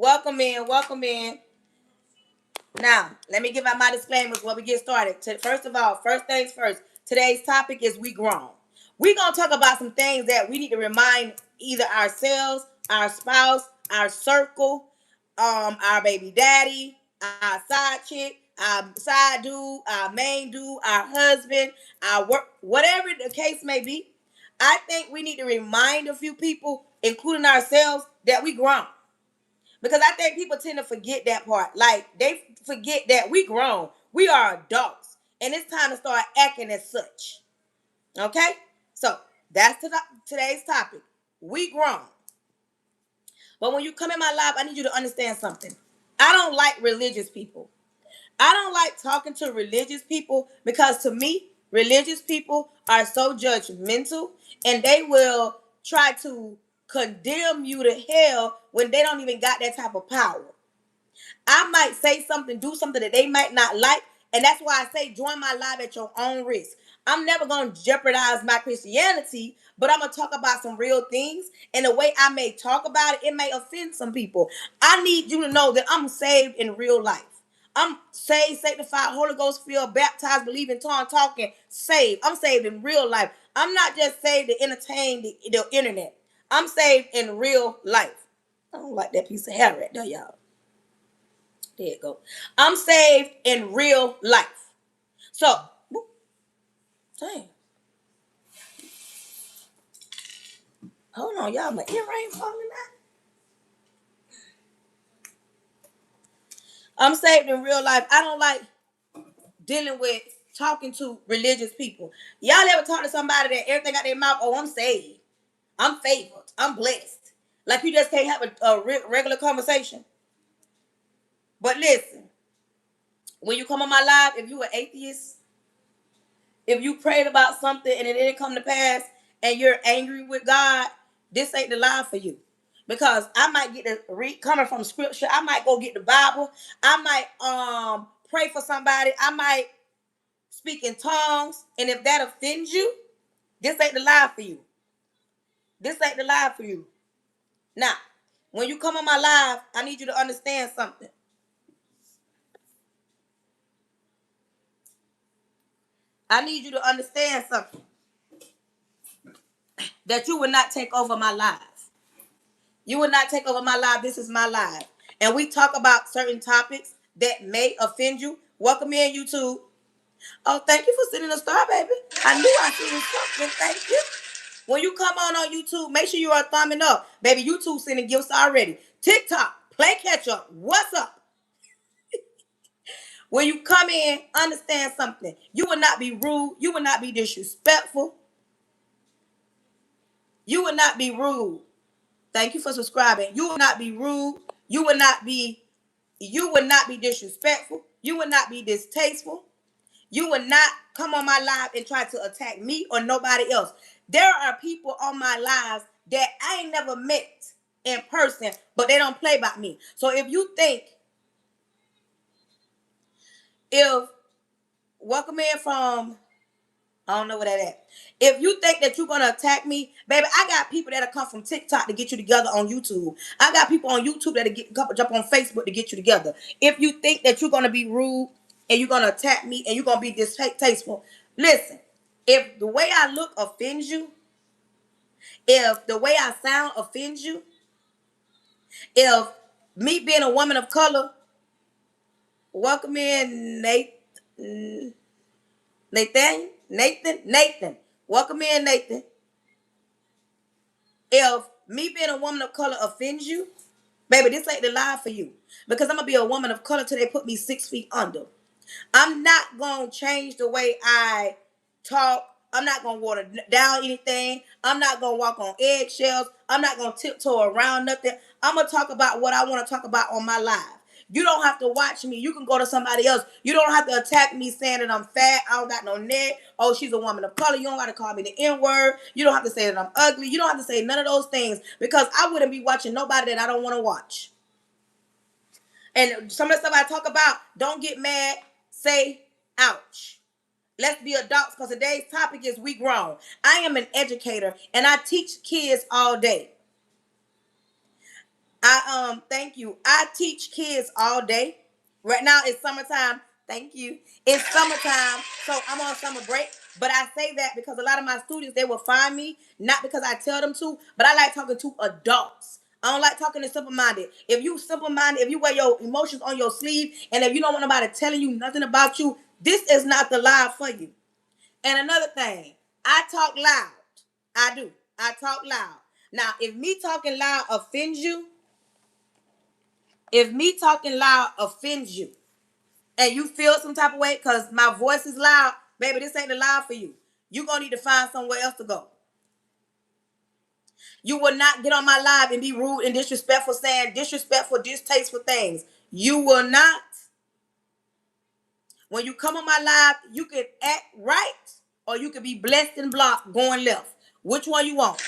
Welcome in, welcome in. Now, let me give out my disclaimers while we get started. First of all, first things first, today's topic is we grown. We're going to talk about some things that we need to remind either ourselves, our spouse, our circle, our baby daddy, our side chick, our side dude, our main dude, our husband, our work, whatever the case may be. I think we need to remind a few people, including ourselves, that we grown. Because I think people tend to forget that part. Like, they forget that we grown. We are adults. And it's time to start acting as such. Okay? So, that's today's topic. We grown. But when you come in my life, I need you to understand something. I don't like religious people. I don't like talking to religious people because to me, religious people are so judgmental and they will try to condemn you to hell when they don't even got that type of power. I might say something, do something that they might not like, and that's why I say join my live at your own risk. I'm never going to jeopardize my Christianity, but I'm going to talk about some real things, and the way I may talk about it, it may offend some people. I need you to know that I'm saved in real life. I'm saved, sanctified, Holy Ghost filled, baptized, believe in tongue, talking, saved. I'm saved in real life. I'm not just saved to entertain the internet. I'm saved in real life. I don't like that piece of hair right there, y'all. There you go. I'm saved in real life. So, dang. Hold on, y'all. My earring falling out. I'm saved in real life. I don't like dealing with talking to religious people. Y'all ever talk to somebody that everything out their mouth, oh, I'm saved. I'm favored. I'm blessed. Like you just can't have a regular conversation. But listen, when you come on my live, if you an atheist, if you prayed about something and it didn't come to pass and you're angry with God, this ain't the live for you. Because I might get to read coming from scripture. I might go get the Bible. I might pray for somebody. I might speak in tongues. And if that offends you, this ain't the live for you. This ain't the live for you. Now, when you come on my live, I need you to understand something. I need you to understand something. That you will not take over my life. You will not take over my life. This is my life. And we talk about certain topics that may offend you. Welcome in, YouTube. Oh, thank you for sending a star, baby. I knew I seen something. Thank you. When you come on YouTube, make sure you are thumbing up. Baby, YouTube sending gifts already. TikTok, play catch up. What's up? When you come in, understand something. You will not be rude. You will not be disrespectful. You will not be rude. Thank you for subscribing. You will not be rude. You will not be disrespectful. You will not be distasteful. You will not come on my live and try to attack me or nobody else. There are people on my lives that I ain't never met in person, but they don't play about me. So if you think, welcome in from, I don't know where that at. If you think that you're going to attack me, baby, I got people that'll come from TikTok to get you together on YouTube. I got people on YouTube that'll jump on Facebook to get you together. If you think that you're going to be rude and you're going to attack me and you're going to be distasteful, listen, if the way I look offends you, if the way I sound offends you, if me being a woman of color, welcome in Nathan. Welcome in, Nathan. If me being a woman of color offends you, baby, this ain't the life for you. Because I'm going to be a woman of color till they put me 6 feet under. I'm not going to change the way I talk. I'm not going to water down anything. I'm not going to walk on eggshells. I'm not going to tiptoe around nothing. I'm going to talk about what I want to talk about on my live. You don't have to watch me. You can go to somebody else. You don't have to attack me saying that I'm fat. I don't got no neck. Oh, she's a woman of color. You don't got to call me the N-word. You don't have to say that I'm ugly. You don't have to say none of those things because I wouldn't be watching nobody that I don't want to watch. And some of the stuff I talk about, don't get mad. Say, ouch. Let's be adults because today's topic is we grown. I am an educator and I teach kids all day. Thank you. I teach kids all day. Right now it's summertime. Thank you. It's summertime, so I'm on summer break. But I say that because a lot of my students, they will find me, not because I tell them to, but I like talking to adults. I don't like talking to simple-minded. If you simple-minded, if you wear your emotions on your sleeve, and if you don't want nobody telling you nothing about you, this is not the live for you. And another thing, I talk loud. I do. I talk loud. Now, if me talking loud offends you, if me talking loud offends you, and you feel some type of way because my voice is loud, baby, this ain't the loud for you. You're going to need to find somewhere else to go. You will not get on my live and be rude and disrespectful, saying disrespectful, distasteful things. You will not. When you come on my live, you can act right or you can be blessed and blocked going left. Which one you want?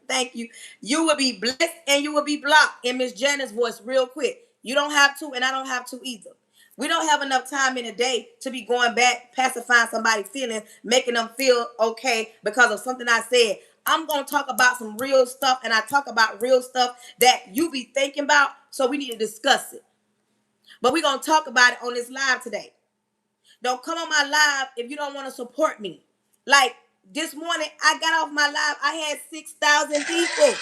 Thank you. You will be blessed and you will be blocked in Miss Janet's voice real quick. You don't have to, and I don't have to either. We don't have enough time in a day to be going back, pacifying somebody's feelings, making them feel okay because of something I said. I'm going to talk about some real stuff, and I talk about real stuff that you be thinking about, so we need to discuss it. But we're going to talk about it on this live today. Don't come on my live if you don't want to support me. Like this morning, I got off my live. I had 6,000 people.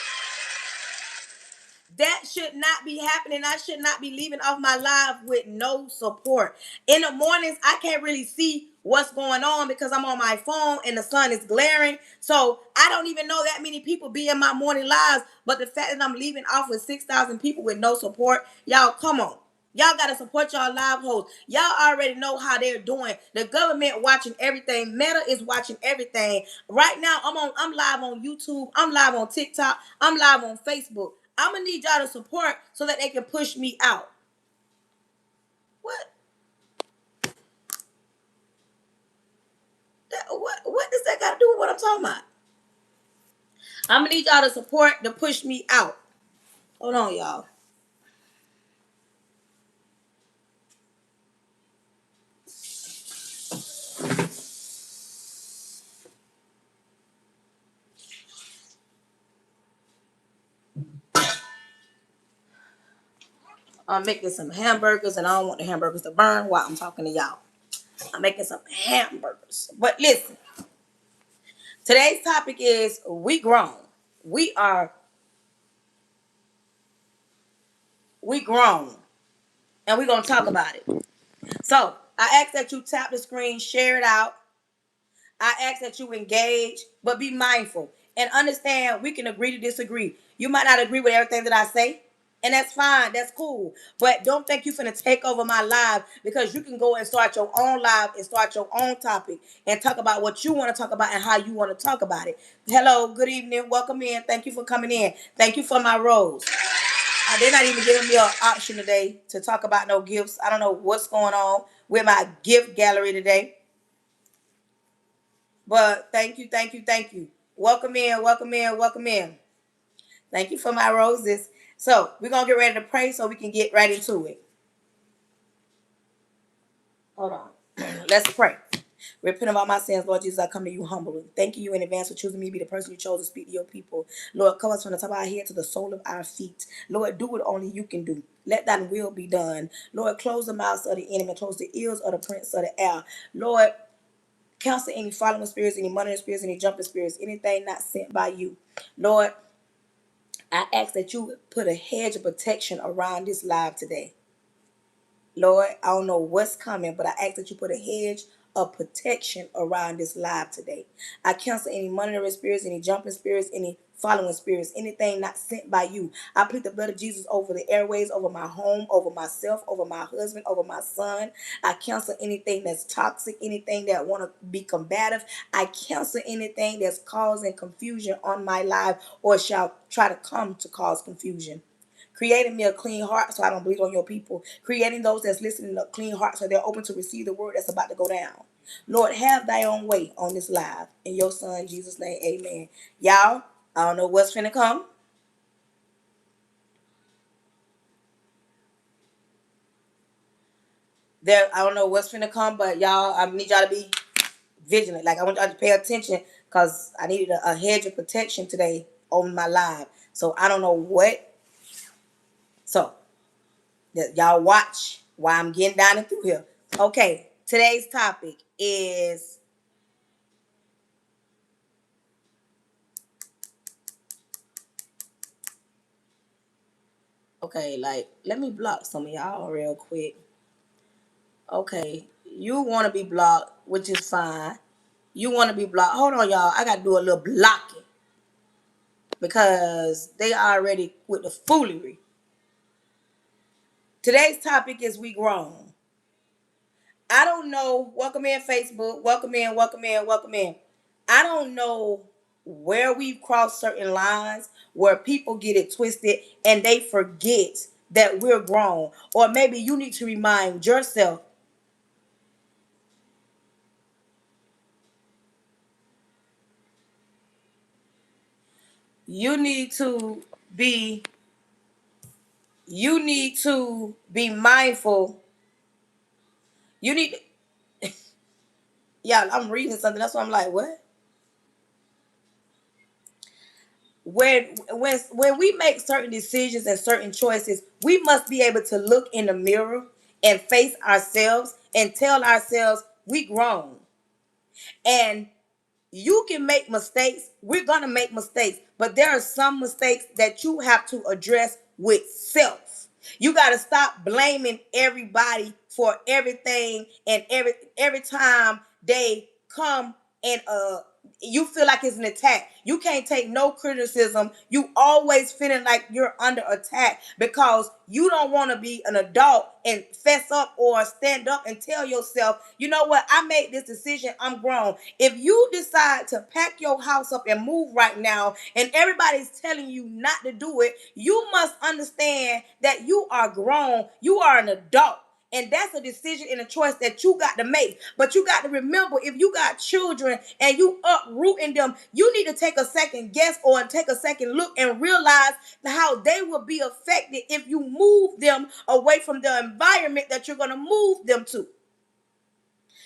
That should not be happening. I should not be leaving off my live with no support. In the mornings, I can't really see what's going on because I'm on my phone and the sun is glaring. So I don't even know that many people be in my morning lives. But the fact that I'm leaving off with 6,000 people with no support, y'all, come on. Y'all got to support y'all live hosts. Y'all already know how they're doing. The government watching everything. Meta is watching everything. Right now, I'm live on YouTube. I'm live on TikTok. I'm live on Facebook. I'm going to need y'all to support so that they can push me out. What? What does that got to do with what I'm talking about? I'm going to need y'all to support to push me out. Hold on, y'all. I'm making some hamburgers, and I don't want the hamburgers to burn while I'm talking to y'all. I'm making some hamburgers. But listen, today's topic is we grown. We grown. And we're going to talk about it. So I ask that you tap the screen, share it out. I ask that you engage, but be mindful and understand we can agree to disagree. You might not agree with everything that I say, and that's fine. That's cool. But don't think you're finna take over my live, because you can go and start your own live and start your own topic and talk about what you want to talk about and how you want to talk about it. Hello, good evening. Welcome in. Thank you for coming in. Thank you for my rose. They're not even giving me an option today to talk about no gifts. I don't know what's going on with my gift gallery today. But thank you, thank you, thank you. Welcome in, welcome in, welcome in. Thank you for my roses. So we're going to get ready to pray so we can get right into it. Hold on. Let's pray. Repent of all my sins, Lord Jesus. I come to you humbly. Thank you in advance for choosing me to be the person you chose to speak to your people. Lord, cover us from the top of our head to the sole of our feet. Lord, do what only you can do. Let thy will be done. Lord, close the mouths of the enemy, close the ears of the prince of the air. Lord, cancel any following spirits, any monitoring spirits, any jumping spirits, anything not sent by you. Lord, I ask that you put a hedge of protection around this live today. Lord, I don't know what's coming, but I ask that you put a hedge of protection around this live today. I cancel any monitoring spirits, any jumping spirits, any following spirits, anything not sent by you. I plead the blood of Jesus over the airways, over my home, over myself, over my husband, over my son. I cancel anything that's toxic, anything that want to be combative. I cancel anything that's causing confusion on my life or shall try to come to cause confusion. Creating me a clean heart so I don't bleed on your people. Creating those that's listening a clean heart so they're open to receive the word that's about to go down. Lord, have thy own way on this live. In your son, Jesus' name, amen. Y'all, I don't know what's finna come. I don't know what's finna come, but y'all, I need y'all to be vigilant. Like, I want y'all to pay attention because I needed a hedge of protection today on my live. So I don't know what. So y'all watch while I'm getting down and through here. Okay, today's topic is okay. Like, let me block some of y'all real quick. Okay, you want to be blocked, which is fine. You want to be blocked. Hold on, y'all. I got to do a little blocking because they already with the foolery. Today's topic is we grown. I don't know. Welcome in, Facebook. Welcome in, welcome in, welcome in. I don't know where we've crossed certain lines where people get it twisted and they forget that we're grown. Or maybe you need to remind yourself. You need to be you need to be mindful. You need Yeah, I'm reading something. That's why I'm like, what? When we make certain decisions and certain choices, we must be able to look in the mirror and face ourselves and tell ourselves we grown. And you can make mistakes. We're going to make mistakes, but there are some mistakes that you have to address with self. You got to stop blaming everybody for everything and every time they come and you feel like it's an attack. You can't take no criticism. You always feeling like you're under attack because you don't want to be an adult and fess up or stand up and tell yourself, you know what, I made this decision, I'm grown. If you decide to pack your house up and move right now and everybody's telling you not to do it, you must understand that you are grown. You are an adult. And that's a decision and a choice that you got to make. But you got to remember, if you got children and you uprooting them, you need to take a second guess or take a second look and realize how they will be affected if you move them away from the environment that you're going to move them to.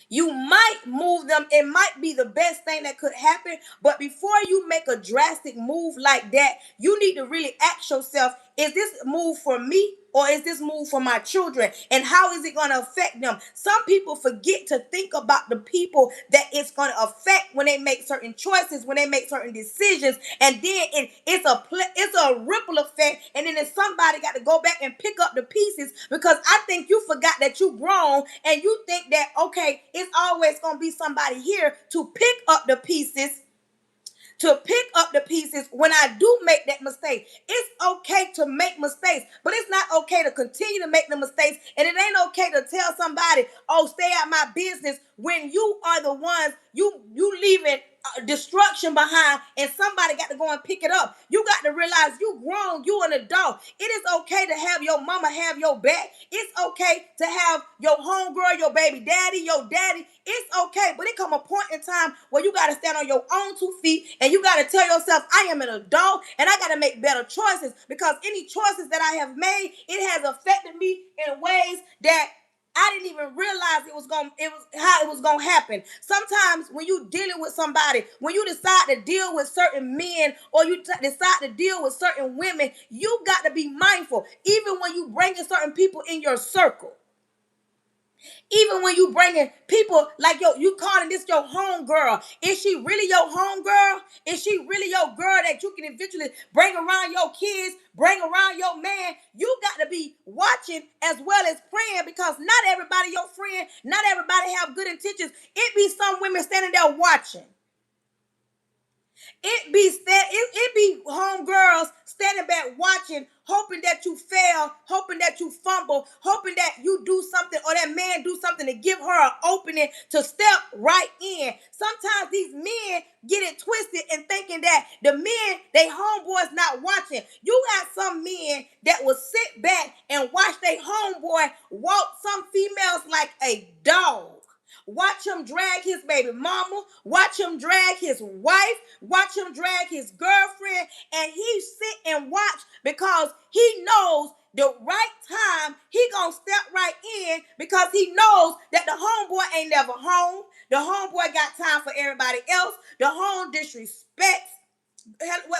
You might move them. It might be the best thing that could happen. But before you make a drastic move like that, you need to really ask yourself, is this move for me or is this move for my children? And how is it going to affect them? Some people forget to think about the people that it's going to affect when they make certain choices, when they make certain decisions. And then it's a ripple effect. And then if somebody got to go back and pick up the pieces, because I think you forgot that you grown and you think that, okay, it's always going to be somebody here to pick up the pieces when I do make that mistake. It's okay to make mistakes, but it's not okay to continue to make the mistakes. And it ain't okay to tell somebody, oh, stay out my business, when you are the ones, you leaving destruction behind and somebody got to go and pick it up. You got to realize you grown, you an adult. It is okay to have your mama have your back. It's okay to have your homegirl, your baby daddy, your daddy. It's okay, but it come a point in time where you got to stand on your own 2 feet and you got to tell yourself, I am an adult and I got to make better choices, because any choices that I have made, it has affected me in ways that I didn't even realize how it was gonna happen. Sometimes when you dealing with somebody, when you decide to deal with certain men or you decide to deal with certain women, you got to be mindful. Even when you bring in certain people in your circle. Even when you bringing people like you calling this your home girl. Is she really your home girl? Is she really your girl that you can eventually bring around your kids, bring around your man? You got to be watching as well as praying, because not everybody your friend, not everybody have good intentions. It be some women standing there watching. It be homegirls standing back watching, hoping that you fail, hoping that you fumble, hoping that you do something or that man do something to give her an opening to step right in. Sometimes these men get it twisted and thinking that the men, they homeboys not watching. You got some men that will sit back and watch their homeboy walk some females like a dog. Watch him drag his baby mama. Watch him drag his wife. Watch him drag his girlfriend. And he sit and watch because he knows the right time he gonna step right in, because he knows that the homeboy ain't never home. The homeboy got time for everybody else. The home disrespects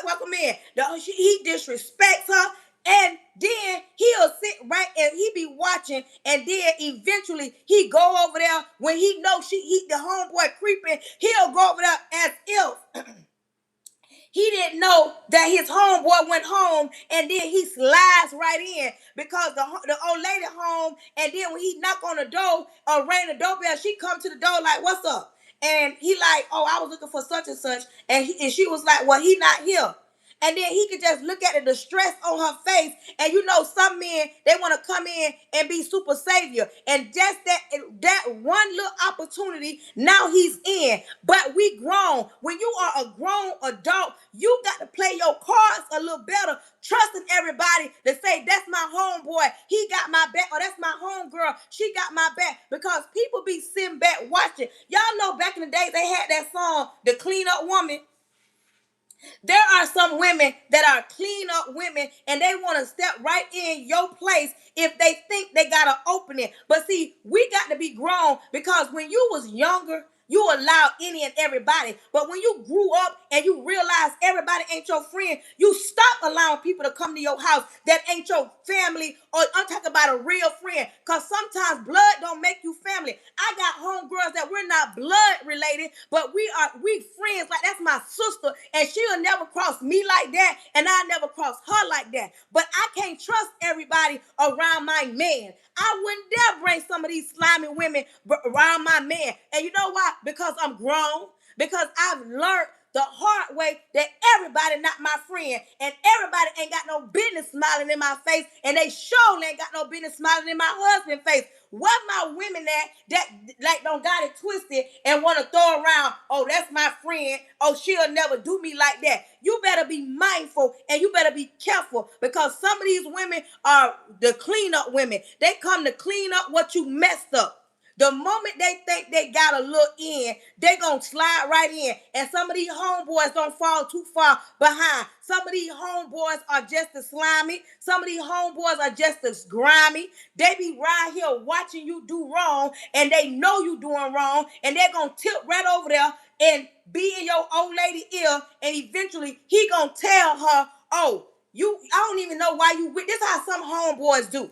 welcome in. He disrespects her. And then he'll sit right and he be watching, and then eventually he go over there when he knows the homeboy creeping. He'll go over there as if he didn't know that his homeboy went home, and then he slides right in because the old lady home, and then when he knock on the door or ring the doorbell, she come to the door like, "What's up?" And he like, "Oh, I was looking for such and such," and she was like, "Well, he not here." And then he could just look at the distress on her face. And you know, some men, they want to come in and be super savior. And just that one little opportunity, now he's in. But we grown. When you are a grown adult, you got to play your cards a little better, trusting everybody to say, "That's my homeboy. He got my back," or "That's my homegirl. She got my back." Because people be sitting back watching. Y'all know back in the day, they had that song, "The Clean Up Woman." There are some women that are clean up women, and they want to step right in your place if they think they got an opening. But see, we got to be grown, because when you was younger, you allowed any and everybody. But when you grew up and you realize everybody ain't your friend, you stop allowing people to come to your house that ain't your family, or I'm talking about a real friend. Because sometimes blood don't make you family. I got homegirls that we're not blood related, but we friends. Like, that's my sister, and she'll never cross me like that, and I never cross her like that. But I can't trust everybody around my man. I wouldn't dare bring some of these slimy women around my man. And you know why? Because I'm grown. Because I've learned the hard way that everybody not my friend, and everybody ain't got no business smiling in my face, and they sure ain't got no business smiling in my husband's face. Where my women at that like don't got it twisted and want to throw around, "Oh, that's my friend. Oh, she'll never do me like that." You better be mindful, and you better be careful, because some of these women are the cleanup women. They come to clean up what you messed up. The moment they think they got a look in, they gonna slide right in. And some of these homeboys don't fall too far behind. Some of these homeboys are just as slimy. Some of these homeboys are just as grimy. They be right here watching you do wrong, and they know you doing wrong, and they're gonna tilt right over there and be in your old lady ear, and eventually he gonna tell her, "Oh, I don't even know why you with." This is how some homeboys do.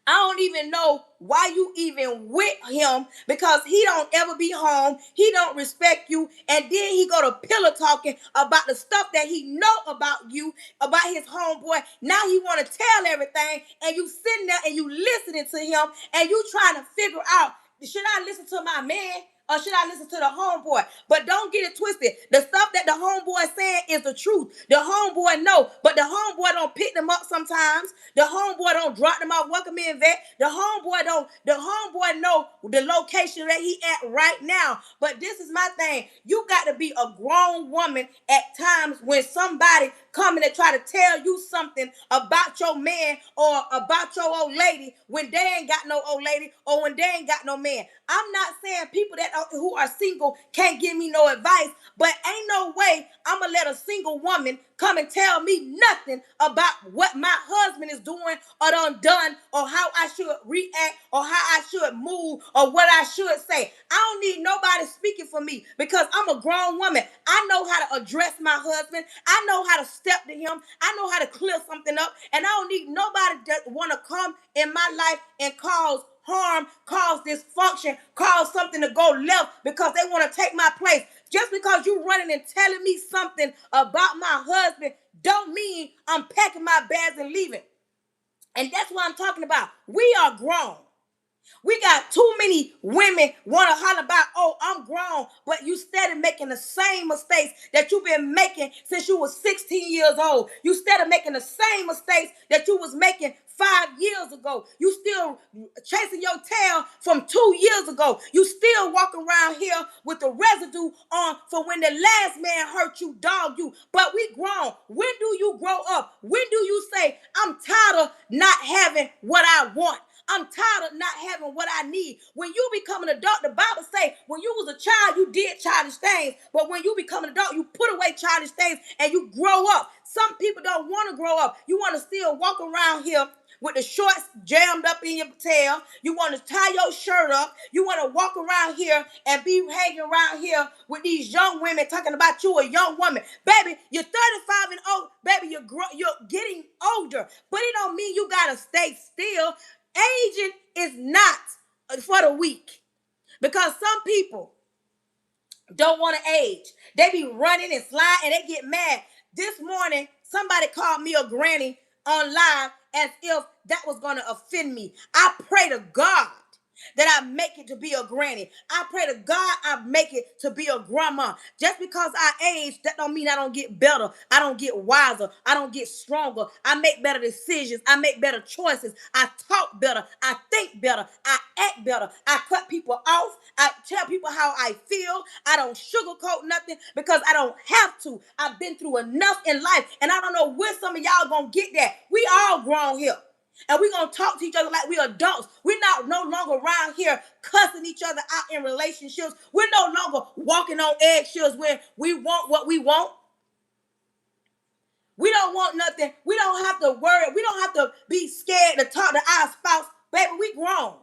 I don't even know why you even with him, because he don't ever be home. He don't respect you. And then he go to pillow talking about the stuff that he know about you, about his homeboy. Now he want to tell everything, and you sitting there and you listening to him, and you trying to figure out, should I listen to my man, or should I listen to the homeboy? But don't get it twisted. The stuff that the homeboy saying is the truth. The homeboy know, but the homeboy don't pick them up sometimes. The homeboy don't drop them off, welcome in, vet. The homeboy know the location that he at right now. But this is my thing. You got to be a grown woman at times when somebody coming to try to tell you something about your man or about your old lady when they ain't got no old lady, or when they ain't got no man. I'm not saying people that who are single can't give me no advice, but ain't no way I'm gonna let a single woman come and tell me nothing about what my husband is doing or done, or how I should react, or how I should move, or what I should say. I don't need nobody speaking for me, because I'm a grown woman. I know how to address my husband. I know how to step to him. I know how to clear something up, and I don't need nobody that want to come in my life and cause harm, cause dysfunction, cause something to go left because they want to take my place. Just because you running and telling me something about my husband don't mean I'm packing my bags and leaving. And that's what I'm talking about. We are grown. We got too many women want to holler about, "Oh, I'm grown," but you steady making the same mistakes that you've been making since you was 16 years old. You steady making the same mistakes that you was making 5 years ago. You still chasing your tail from 2 years ago. You still walking around here with the residue on for when the last man hurt you, dogged you. But we grown. When do you grow up? When do you say, "I'm tired of not having what I want"? I'm tired of not having what I need. When you become an adult, the Bible say when you was a child, you did childish things. But when you become an adult, you put away childish things and you grow up. Some people don't want to grow up. You want to still walk around here with the shorts jammed up in your tail. You want to tie your shirt up. You want to walk around here and be hanging around here with these young women talking about you a young woman. Baby, you're 35 and old. Baby, you're getting older. But it don't mean you got to stay still. Aging is not for the weak. Because some people don't want to age. They be running and sliding and they get mad. This morning, somebody called me a granny on live as if that was going to offend me. I pray to God that I make it to be a granny. I pray to God I make it to be a grandma. Just because I age, that don't mean I don't get better. I don't get wiser. I don't get stronger. I make better decisions. I make better choices. I talk better. I think better. I act better. I cut people off. I tell people how I feel. I don't sugarcoat nothing because I don't have to. I've been through enough in life, and I don't know where some of y'all gonna get that. We all grown here. And we're going to talk to each other like we adults. We're not no longer around here cussing each other out in relationships. We're no longer walking on eggshells when we want what we want. We don't want nothing. We don't have to worry. We don't have to be scared to talk to our spouse. Baby, we grown.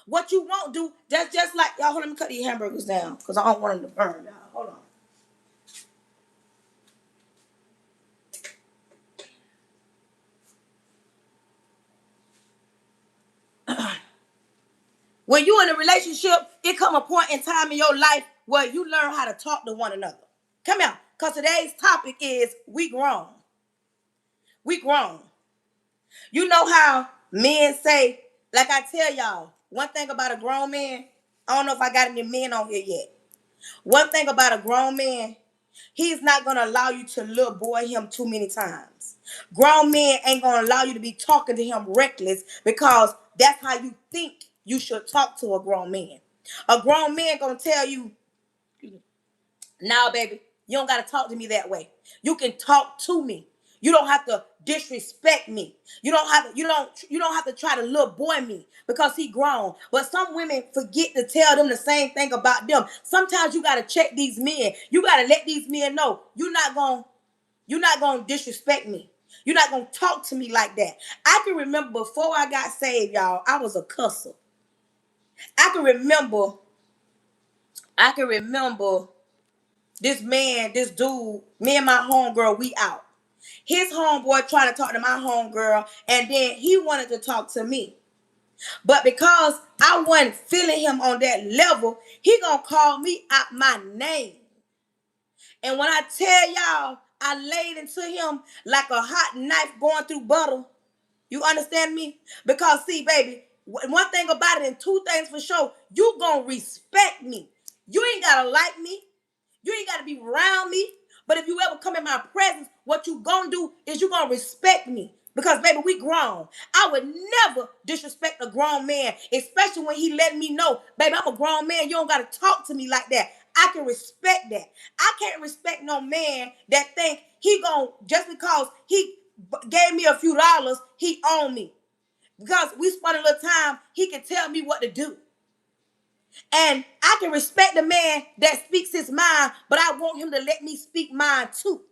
What you won't do, that's just like, y'all, hold on, let me cut these hamburgers down because I don't want them to burn, y'all. Hold on. When you in a relationship, it come a point in time in your life where you learn how to talk to one another. Come here, because today's topic is we grown. We grown. You know how men say, like I tell y'all, one thing about a grown man, I don't know if I got any men on here yet. One thing about a grown man, he's not going to allow you to little boy him too many times. Grown men ain't going to allow you to be talking to him reckless because that's how you think you should talk to a grown man. A grown man going to tell you, nah, baby, you don't got to talk to me that way. You can talk to me. You don't have to disrespect me. You don't have to try to little boy me because he grown. But some women forget to tell them the same thing about them. Sometimes you gotta check these men. You gotta let these men know you're not gonna disrespect me. You're not gonna talk to me like that. I can remember before I got saved, y'all, I was a cusser. I can remember this man, this dude, me and my homegirl, we out. His homeboy trying to talk to my homegirl, and then he wanted to talk to me. But because I wasn't feeling him on that level, he gonna call me out my name. And when I tell y'all, I laid into him like a hot knife going through butter. You understand me? Because see, baby, one thing about it and two things for sure, you gonna respect me. You ain't gotta like me. You ain't gotta be around me. But if you ever come in my presence, what you gonna do is you gonna respect me. Because, baby, we grown. I would never disrespect a grown man, especially when he letting me know, baby, I'm a grown man. You don't got to talk to me like that. I can respect that. I can't respect no man that think he gon' just because he gave me a few dollars, he own me. Because we spent a little time, he can tell me what to do. And I can respect the man that speaks his mind, but I want him to let me speak mine too.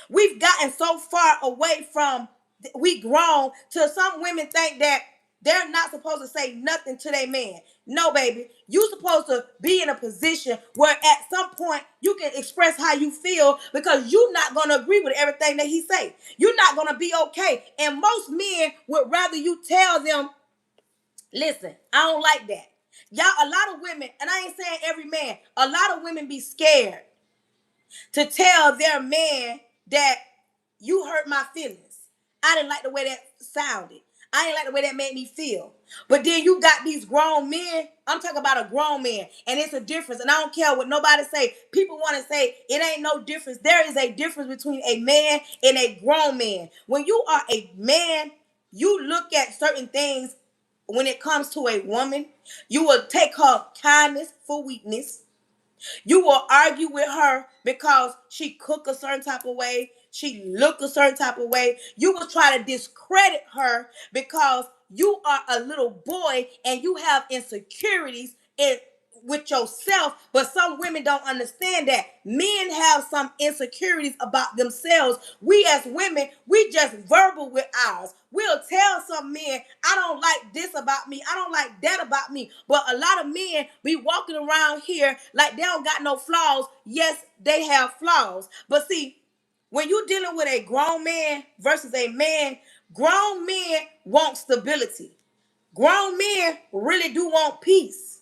We've gotten so far away from we grown till some women think that they're not supposed to say nothing to their man. No, baby. You supposed to be in a position where at some point you can express how you feel because you're not going to agree with everything that he say. You're not going to be okay. And most men would rather you tell them, listen, I don't like that. Y'all, a lot of women, and I ain't saying every man, a lot of women be scared to tell their man that you hurt my feelings. I didn't like the way that sounded. I didn't like the way that made me feel. But then you got these grown men. I'm talking about a grown man. And it's a difference. And I don't care what nobody say. People want to say it ain't no difference. There is a difference between a man and a grown man. When you are a man, you look at certain things when it comes to a woman. You will take her kindness for weakness. You will argue with her because she cook a certain type of way. She look a certain type of way. You will try to discredit her because you are a little boy and you have insecurities. And with yourself, but some women don't understand that. Men have some insecurities about themselves. We as women, we just verbal with ours. We'll tell some men, I don't like this about me. I don't like that about me. But a lot of men be walking around here like they don't got no flaws. Yes, they have flaws. But see, when you're dealing with a grown man versus a man, grown men want stability. Grown men really do want peace.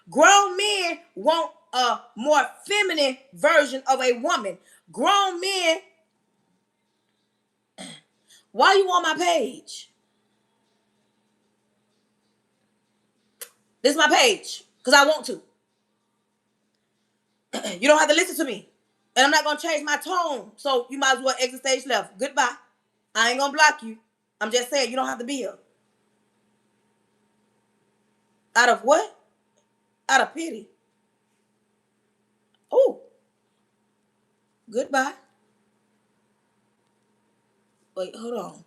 Grown men want a more feminine version of a woman. Grown men, why you on my page? This is my page because I want to. You don't have to listen to me. And I'm not going to change my tone. So you might as well exit stage left. Goodbye. I ain't going to block you. I'm just saying you don't have to be here. Out of what? Out of pity. Oh. Goodbye. Wait, hold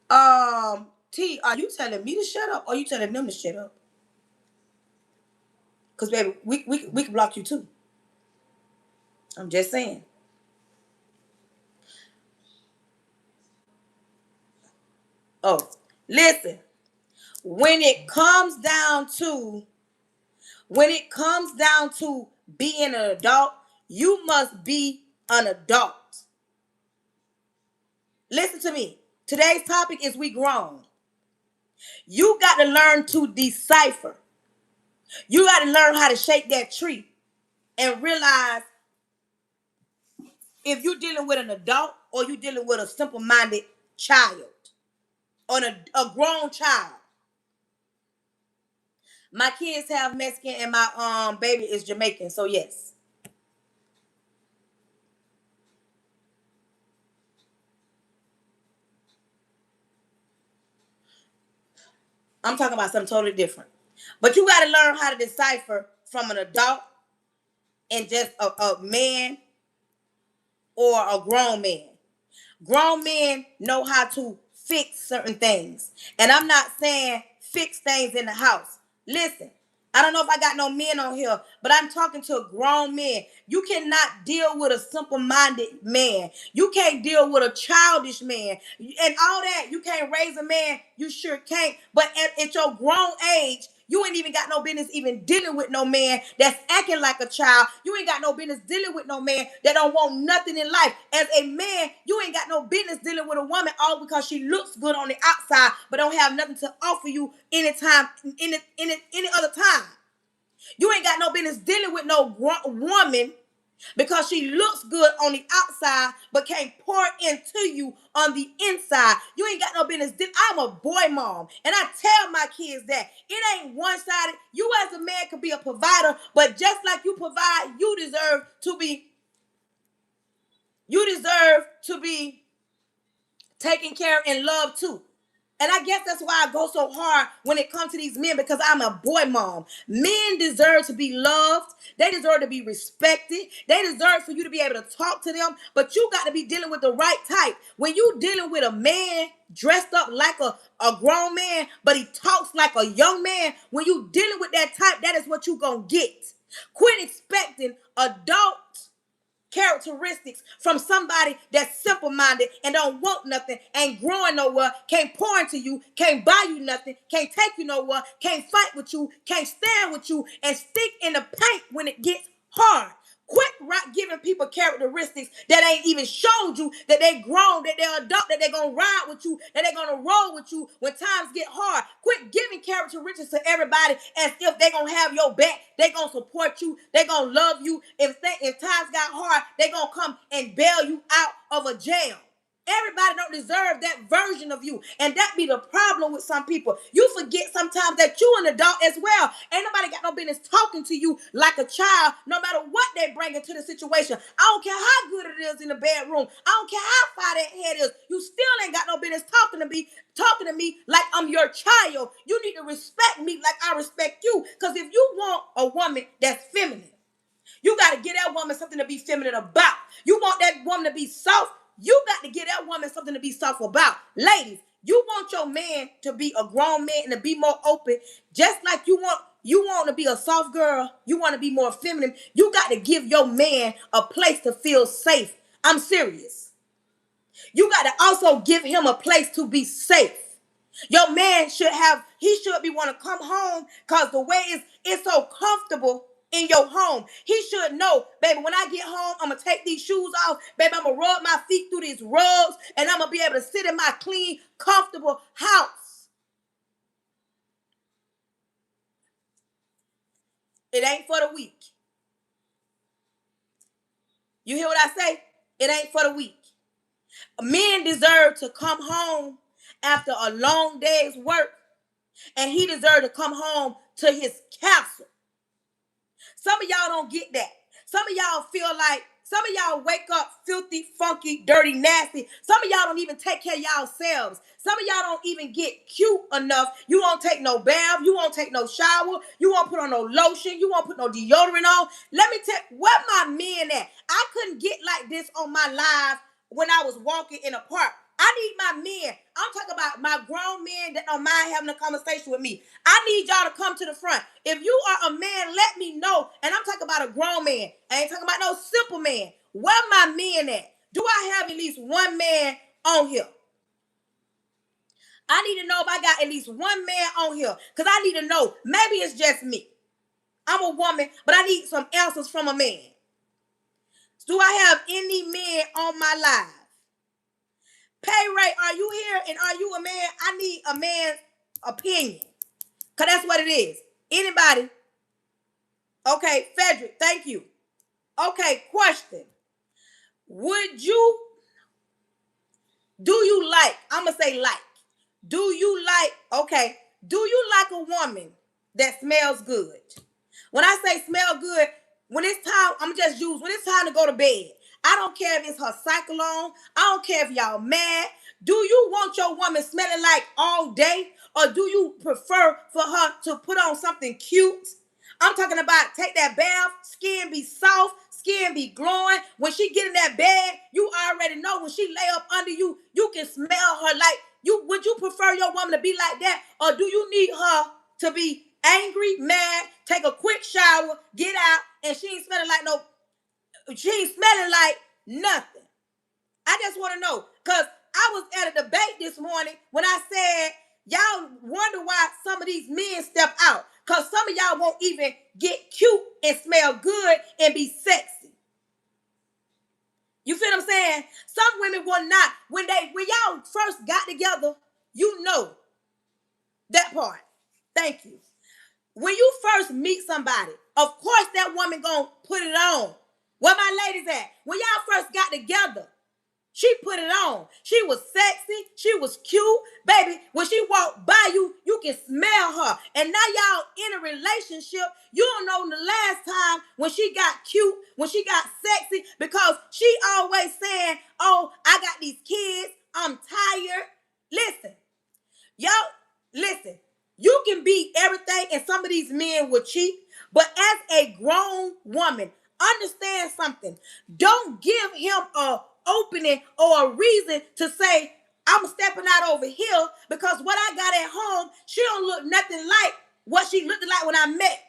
on. T, are you telling me to shut up or are you telling them to shut up? Because, baby, we can block you too. I'm just saying. Oh, listen. When it comes down to being an adult, you must be an adult. Listen to me. Today's topic is we grown. You got to learn to decipher. You got to learn how to shake that tree and realize if you're dealing with an adult or you're dealing with a simple-minded child or a grown child. My kids have Mexican and my baby is Jamaican, so yes. I'm talking about something totally different. But you got to learn how to decipher from an adult and just a man or a grown man. Grown men know how to fix certain things. And I'm not saying fix things in the house. Listen, I don't know if I got no men on here, but I'm talking to grown men. You cannot deal with a simple-minded man. You can't deal with a childish man. And all that, you can't raise a man. You sure can't. But at your grown age, you ain't even got no business even dealing with no man that's acting like a child. You ain't got no business dealing with no man that don't want nothing in life. As a man, you ain't got no business dealing with a woman all because she looks good on the outside but don't have nothing to offer you anytime, any other time. You ain't got no business dealing with no woman because she looks good on the outside but can't pour into you on the inside. You ain't got no business. I'm a boy mom, and I tell my kids that it ain't one-sided. You as a man could be a provider, but just like you provide, you deserve to be taken care of and loved too. And I guess that's why I go so hard when it comes to these men, because I'm a boy mom. Men deserve to be loved. They deserve to be respected. They deserve for you to be able to talk to them. But you got to be dealing with the right type. When you dealing with a man dressed up like a grown man, but he talks like a young man, when you dealing with that type, that is what you going to get. Quit expecting adult characteristics from somebody that's simple-minded and don't want nothing, ain't growing nowhere, can't pour into you, can't buy you nothing, can't take you nowhere, can't fight with you, can't stand with you, and stick in the paint when it gets hard. Quit giving people characteristics that ain't even showed you that they grown, that they're adult, that they're going to ride with you, that they're going to roll with you when times get hard. Quit giving characteristics to everybody as if they're going to have your back. They're going to support you. They're going to love you. If times got hard, they're going to come and bail you out of a jail. Everybody don't deserve that version of you. And that be the problem with some people. You forget sometimes that you an adult as well. Ain't nobody got no business talking to you like a child, no matter what they bring into the situation. I don't care how good it is in the bedroom. I don't care how far that head is. You still ain't got no business talking to me like I'm your child. You need to respect me like I respect you. Because if you want a woman that's feminine, you got to get that woman something to be feminine about. You want that woman to be soft, you got to get that woman something to be soft about. Ladies, you want your man to be a grown man and to be more open, just like you want you want to be a soft girl, you want to be more feminine, you got to give your man a place to feel safe. I'm serious. You got to also give him a place to be safe. Your man he should be want to come home because the way it's so comfortable in your home. He should know, baby, when I get home, I'm going to take these shoes off. Baby, I'm going to rub my feet through these rugs, and I'm going to be able to sit in my clean, comfortable house. It ain't for the weak. You hear what I say? It ain't for the weak. Men deserve to come home after a long day's work, and he deserves to come home to his castle. Some of y'all don't get that. Some of y'all feel like, some of y'all wake up filthy, funky, dirty, nasty. Some of y'all don't even take care of yourselves. Some of y'all don't even get cute enough. You won't take no bath. You won't take no shower. You won't put on no lotion. You won't put no deodorant on. Let me tell you, where my men at? I couldn't get like this on my live when I was walking in a park. I need my men. I'm talking about my grown men that don't mind having a conversation with me. I need y'all to come to the front. If you are a man, let me know. And I'm talking about a grown man. I ain't talking about no simple man. Where my men at? Do I have at least one man on here? I need to know if I got at least one man on here. Because I need to know. Maybe it's just me. I'm a woman, but I need some answers from a man. Do I have any men on my live? Ray, are you here and are you a man? I need a man's opinion. Because that's what it is. Anybody? Okay, Frederick, thank you. Okay, question. Do you like, I'm going to say like, do you like a woman that smells good? When I say smell good, when it's time to go to bed. I don't care if it's her cycle on. I don't care if y'all mad. Do you want your woman smelling like all day? Or do you prefer for her to put on something cute? I'm talking about take that bath, skin be soft, skin be glowing. When she get in that bed, you already know when she lay up under you, you can smell her like you. Would you prefer your woman to be like that? Or do you need her to be angry, mad, take a quick shower, get out, and she ain't smelling like nothing? I just want to know, because I was at a debate this morning when I said, y'all wonder why some of these men step out. Because some of y'all won't even get cute and smell good and be sexy. You feel what I'm saying? Some women will not. When y'all first got together, you know that part. Thank you. When you first meet somebody, of course that woman gonna put it on. Where my ladies at? When y'all first got together, she put it on. She was sexy. She was cute. Baby, when she walked by you, you can smell her. And now y'all in a relationship, you don't know the last time when she got cute, when she got sexy, because she always saying, oh, I got these kids. I'm tired. Listen, you can be everything and some of these men will cheat, but as a grown woman, understand something. Don't give him a opening or a reason to say, I'm stepping out over here because what I got at home, she don't look nothing like what she looked like when I met.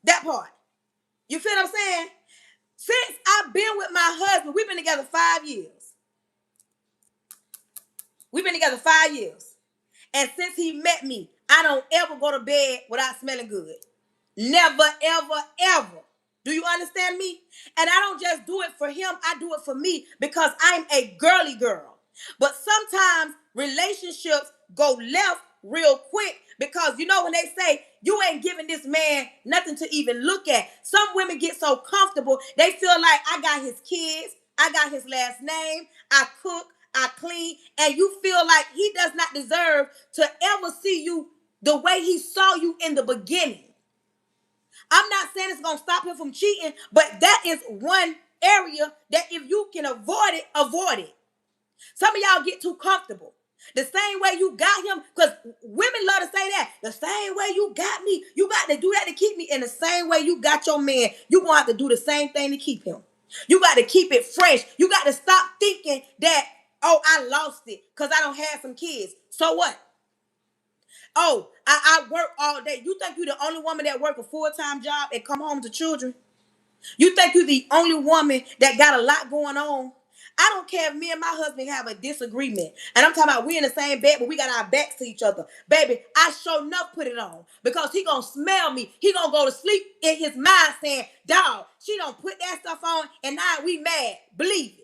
That part. You feel what I'm saying? Since I've been with my husband, we've been together 5 years. We've been together 5 years. And since he met me, I don't ever go to bed without smelling good. Never, ever, ever. Do you understand me? And I don't just do it for him. I do it for me because I'm a girly girl. But sometimes relationships go left real quick because, you know, when they say you ain't giving this man nothing to even look at. Some women get so comfortable. They feel like I got his kids. I got his last name. I cook. I clean. And you feel like he does not deserve to ever see you the way he saw you in the beginning. I'm not saying it's going to stop him from cheating, but that is one area that if you can avoid it, avoid it. Some of y'all get too comfortable. The same way you got him, because women love to say that. The same way you got me, you got to do that to keep me. And the same way you got your man, you're going to have to do the same thing to keep him. You got to keep it fresh. You got to stop thinking that, oh, I lost it because I don't have some kids. So what? Oh, I work all day. You think you the only woman that work a full-time job and come home to children? You think you the only woman that got a lot going on? I don't care if me and my husband have a disagreement. And I'm talking about we in the same bed, but we got our backs to each other. Baby, I sure enough put it on. Because he gonna smell me. He gonna go to sleep in his mind saying, dog, she don't put that stuff on and now we mad. Believe it.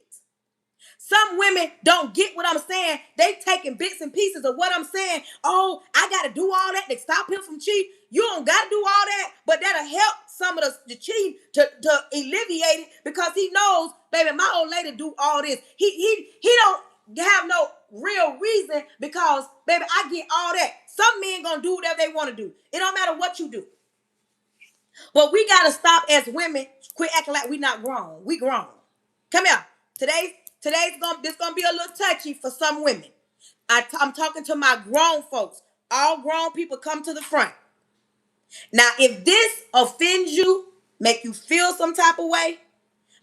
Some women don't get what I'm saying. They taking bits and pieces of what I'm saying. Oh, I got to do all that to stop him from cheating. You don't got to do all that, but that'll help some of the cheating to alleviate it because he knows, baby, my old lady do all this. He don't have no real reason because, baby, I get all that. Some men gonna do whatever they want to do. It don't matter what you do. But we got to stop as women, quit acting like we not grown. We grown. Come here. Today's gonna be a little touchy for some women. I'm talking to my grown folks. All grown people come to the front. Now, if this offends you, make you feel some type of way,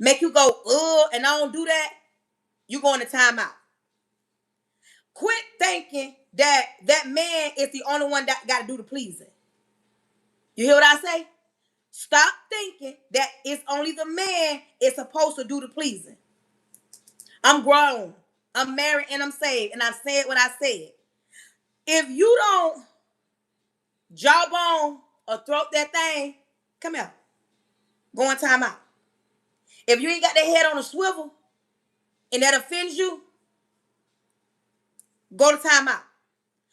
make you go, and I don't do that, you going to timeout. Quit thinking that that man is the only one that got to do the pleasing. You hear what I say? Stop thinking that it's only the man is supposed to do the pleasing. I'm grown. I'm married and I'm saved. And I've said what I said. If you don't jawbone or throat that thing, come here. Go in time out. If you ain't got that head on a swivel and that offends you, go to time out.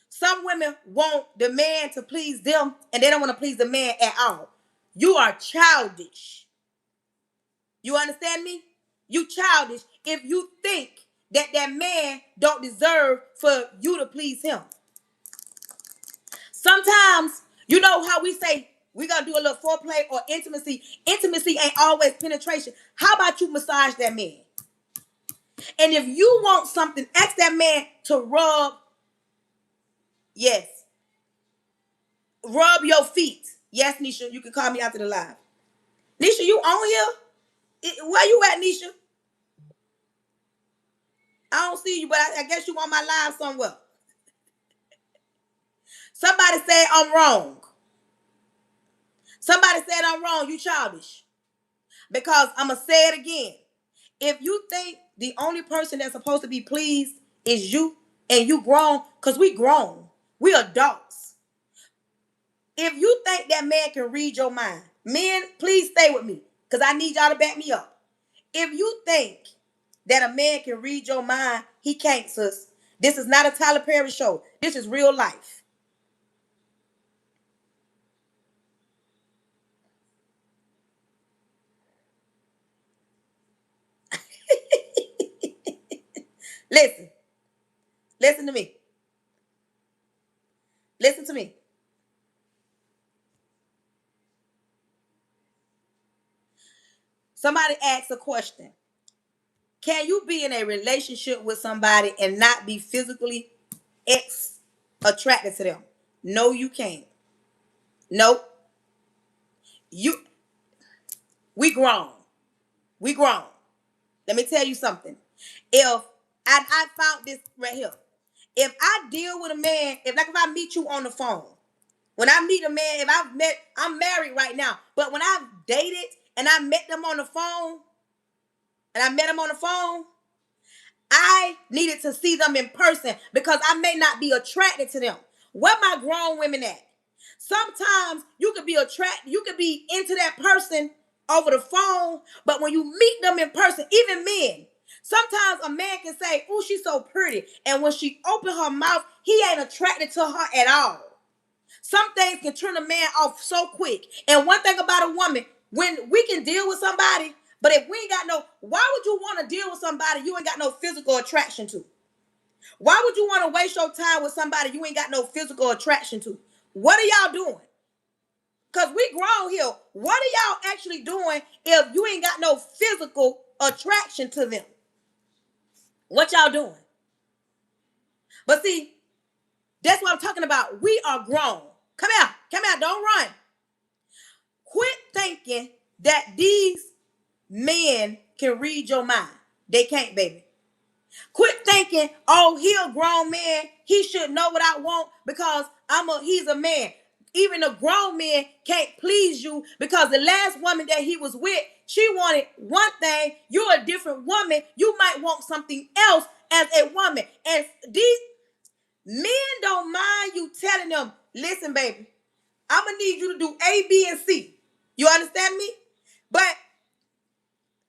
Some women want the man to please them and they don't want to please the man at all. You are childish. You understand me? You childish if you think that that man don't deserve for you to please him. Sometimes, you know how we say we gonna do a little foreplay or intimacy. Intimacy ain't always penetration. How about you massage that man? And if you want something, ask that man to rub, yes, rub your feet. Yes, Nisha, you can call me after the live. Nisha, you on here? Where you at, Nisha? I don't see you, but I guess you on my live somewhere. Somebody said I'm wrong. Somebody said I'm wrong. You childish. Because I'm going to say it again. If you think the only person that's supposed to be pleased is you and you grown, because we grown. We adults. If you think that man can read your mind, men, please stay with me because I need y'all to back me up. If you think that a man can read your mind, he can't, sis. This is not a Tyler Perry show. This is real life. Listen. Listen to me. Listen to me. Somebody asked a question. Can you be in a relationship with somebody and not be physically attracted to them? No, you can't. Nope. We grown. We grown. Let me tell you something. If I found this right here. If I deal with a man, if I meet you on the phone, when I meet a man, I'm married right now, but when I've dated and I met them on the phone, I needed to see them in person because I may not be attracted to them. Where my grown women at? Sometimes you could be attracted, you could be into that person over the phone, but when you meet them in person, even men, sometimes a man can say, "Oh, she's so pretty," and when she open her mouth, he ain't attracted to her at all. Some things can turn a man off so quick. And one thing about a woman, when we can deal with somebody, but if we ain't got no, why would you want to deal with somebody you ain't got no physical attraction to? Why would you want to waste your time with somebody you ain't got no physical attraction to? What are y'all doing? Because we grown here. What are y'all actually doing if you ain't got no physical attraction to them? What y'all doing? But see, that's what I'm talking about. We are grown. Come here. Come here. Don't run. Quit thinking that these men can read your mind. They can't, baby. Quit thinking, oh, he a grown man. He should know what I want because He's a man. Even a grown man can't please you because the last woman that he was with, she wanted one thing. You're a different woman. You might want something else as a woman. And these men don't mind you telling them, listen, baby, I'm going to need you to do A, B, and C. You understand me? But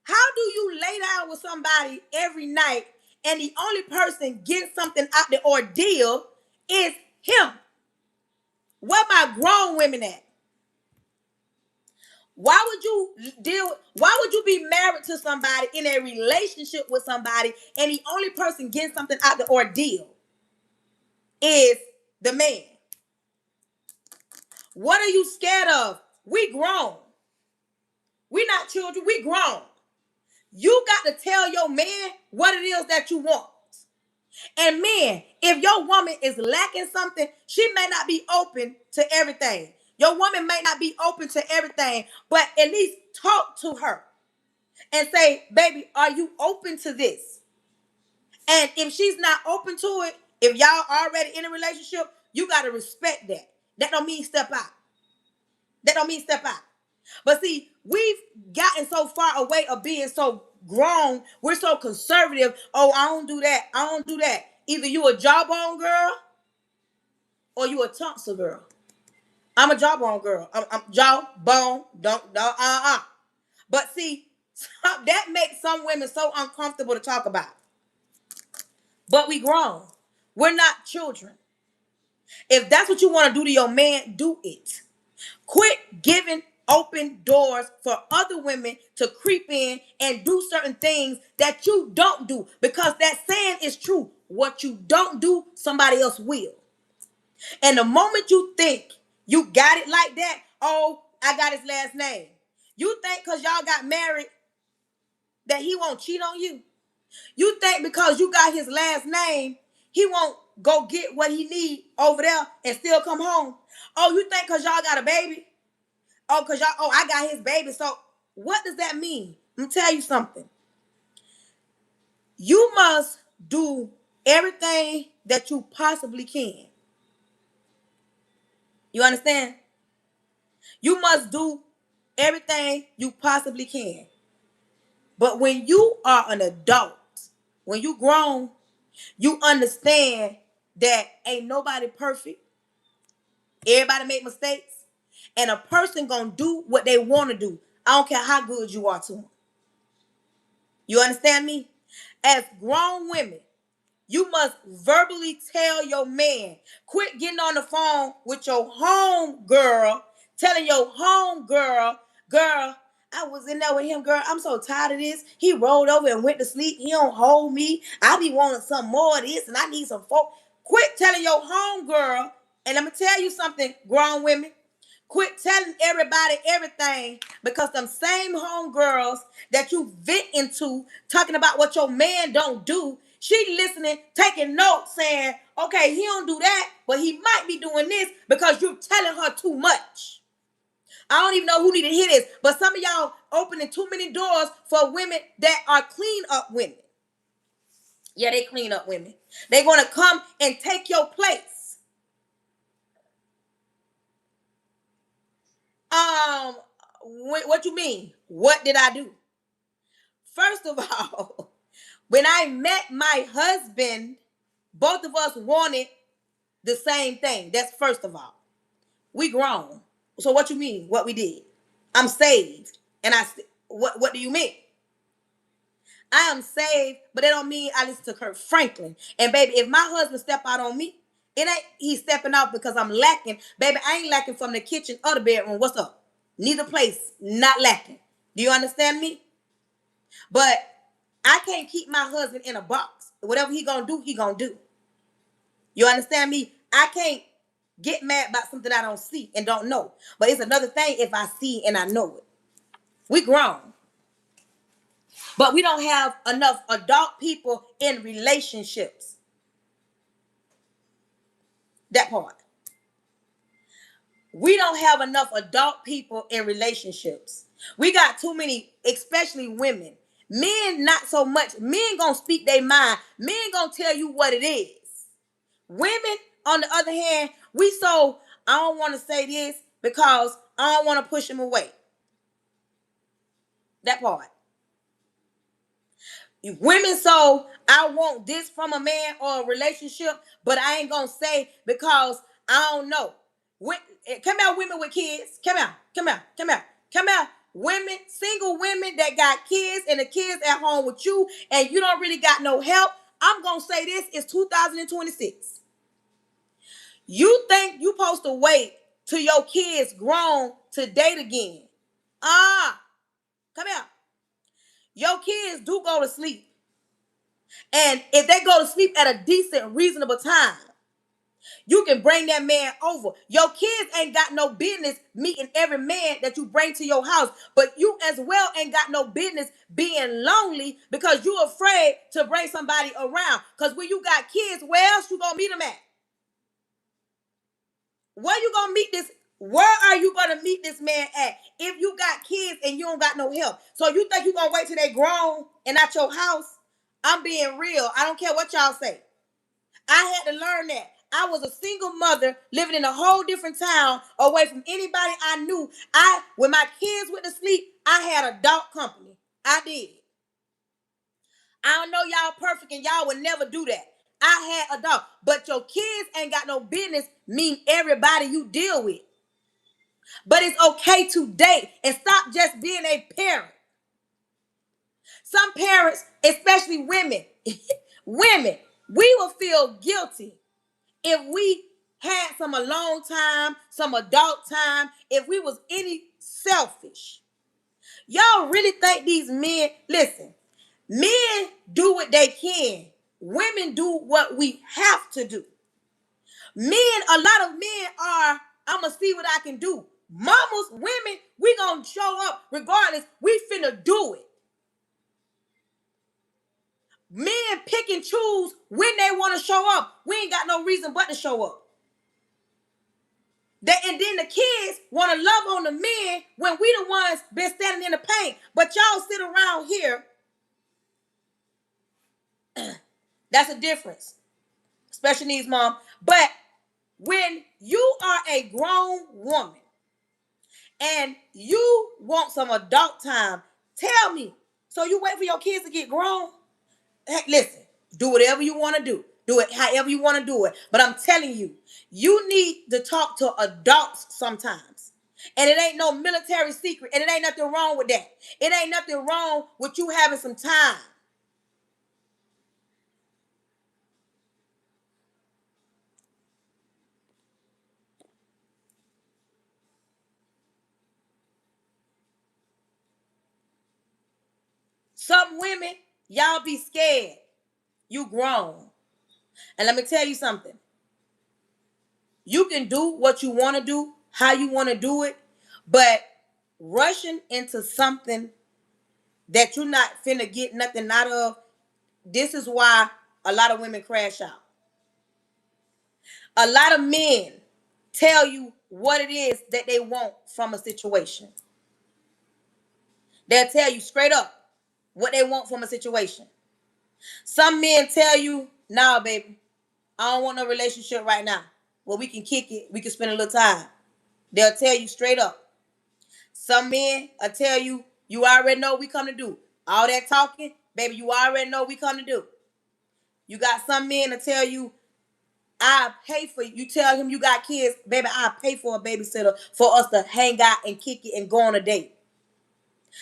how do you lay down with somebody every night and the only person getting something out the ordeal is him? Where my grown women at? Why would you be married to somebody in a relationship with somebody and the only person getting something out the ordeal is the man? What are you scared of? We grown. We not children, we grown. You got to tell your man what it is that you want. And men, if your woman is lacking something, she may not be open to everything. Your woman may not be open to everything, but at least talk to her and say, baby, are you open to this? And if she's not open to it, if y'all already in a relationship, you got to respect that. That don't mean step out. That don't mean step out. But see, we've gotten so far away of being so grown. We're so conservative. Oh, I don't do that. I don't do that. Either you a jawbone girl or you a tonsil girl. I'm a jawbone girl. I'm jawbone. Don't. But see, that makes some women so uncomfortable to talk about. But we grown. We're not children. If that's what you want to do to your man, do it. Quit giving open doors for other women to creep in and do certain things that you don't do. Because that saying is true. What you don't do, somebody else will. And the moment you think you got it like that, oh, I got his last name. You think because y'all got married that he won't cheat on you? You think because you got his last name, he won't go get what he need over there and still come home? Oh, you think because y'all got a baby? Oh, because I got his baby. So what does that mean? Let me tell you something. You must do everything that you possibly can. You understand? You must do everything you possibly can. But when you are an adult, when you grown, you understand that ain't nobody perfect. Everybody make mistakes. And a person gonna do what they want to do. I don't care how good you are to them. You understand me? As grown women, you must verbally tell your man. Quit getting on the phone with your home girl, telling your home girl, I was in there with him, girl. I'm so tired of this. He rolled over and went to sleep. He don't hold me. I be wanting some more of this, and I need some folk. Quit telling your home girl, and let me tell you something, grown women. Quit telling everybody everything, because them same homegirls that you vent into talking about what your man don't do, she listening, taking notes, saying, okay, he don't do that, but he might be doing this, because you're telling her too much. I don't even know who need to hear this, but some of y'all opening too many doors for women that are clean up women. Yeah, they clean up women. They're going to come and take your place. What you mean? What did I do? First of all, when I met my husband, both of us wanted the same thing. That's first of all. We grown. So what you mean? What we did? I'm saved. And what do you mean? I am saved, but that don't mean I listen to Kirk Franklin. And baby, if my husband step out on me, it ain't he's stepping out because I'm lacking. Baby, I ain't lacking from the kitchen or the bedroom. What's up? Neither place, not lacking. Do you understand me? But I can't keep my husband in a box. Whatever he gonna do, he gonna do. You understand me? I can't get mad about something I don't see and don't know. But it's another thing if I see and I know it. We grown. But we don't have enough adult people in relationships. That part. We don't have enough adult people in relationships. We got too many, especially women. Men, not so much. Men gonna speak their mind. Men gonna tell you what it is. Women, on the other hand, We so, I don't want to say this because I don't want to push him away. That part. Women, so I want this from a man or a relationship, but I ain't gonna say because I don't know. Come out, women with kids. Come out, come out, come out, come out. Women, single women that got kids and the kids at home with you, and you don't really got no help. I'm gonna say this is 2026. You think you supposed to wait till your kids grown to date again? Come out. Your kids do go to sleep. And if they go to sleep at a decent, reasonable time, you can bring that man over. Your kids ain't got no business meeting every man that you bring to your house, but you as well ain't got no business being lonely because you afraid to bring somebody around. Because when you got kids, where else you gonna meet them at? Where you gonna meet this? Where are you gonna meet this man at if you got kids and you don't got no help? So you think you gonna wait till they grown and at your house? I'm being real. I don't care what y'all say. I had to learn that. I was a single mother living in a whole different town away from anybody I knew. When my kids went to sleep, I had adult company. I did. I don't know y'all perfect and y'all would never do that. I had adult. But your kids ain't got no business mean everybody you deal with. But it's okay to date and stop just being a parent. Some parents, especially women, we will feel guilty if we had some alone time, some adult time, if we was any selfish. Y'all really think these men, listen, men do what they can. Women do what we have to do. Men, a lot of men are, I'm going to see what I can do. Mamas, women, we going to show up regardless. We finna do it. Men pick and choose when they want to show up. We ain't got no reason but to show up. And then the kids want to love on the men when we the ones been standing in the paint. But y'all sit around here. That's a difference. Special needs mom. But when you are a grown woman and you want some adult time, tell me. So you wait for your kids to get grown? Hey, listen, do whatever you want to do. Do it however you want to do it. But I'm telling you, you need to talk to adults sometimes. And it ain't no military secret. And it ain't nothing wrong with that. It ain't nothing wrong with you having some time. Some women, y'all be scared. You grown. And let me tell you something. You can do what you want to do, how you want to do it, but rushing into something that you're not finna get nothing out of, this is why a lot of women crash out. A lot of men tell you what it is that they want from a situation. They'll tell you straight up what they want from a situation. Some men tell you, nah, baby, I don't want no relationship right now. Well, we can kick it. We can spend a little time. They'll tell you straight up. Some men will tell you, you already know what we come to do. All that talking, baby, you already know what we come to do. You got some men to tell you, I pay for you. You tell him you got kids, baby, I pay for a babysitter for us to hang out and kick it and go on a date.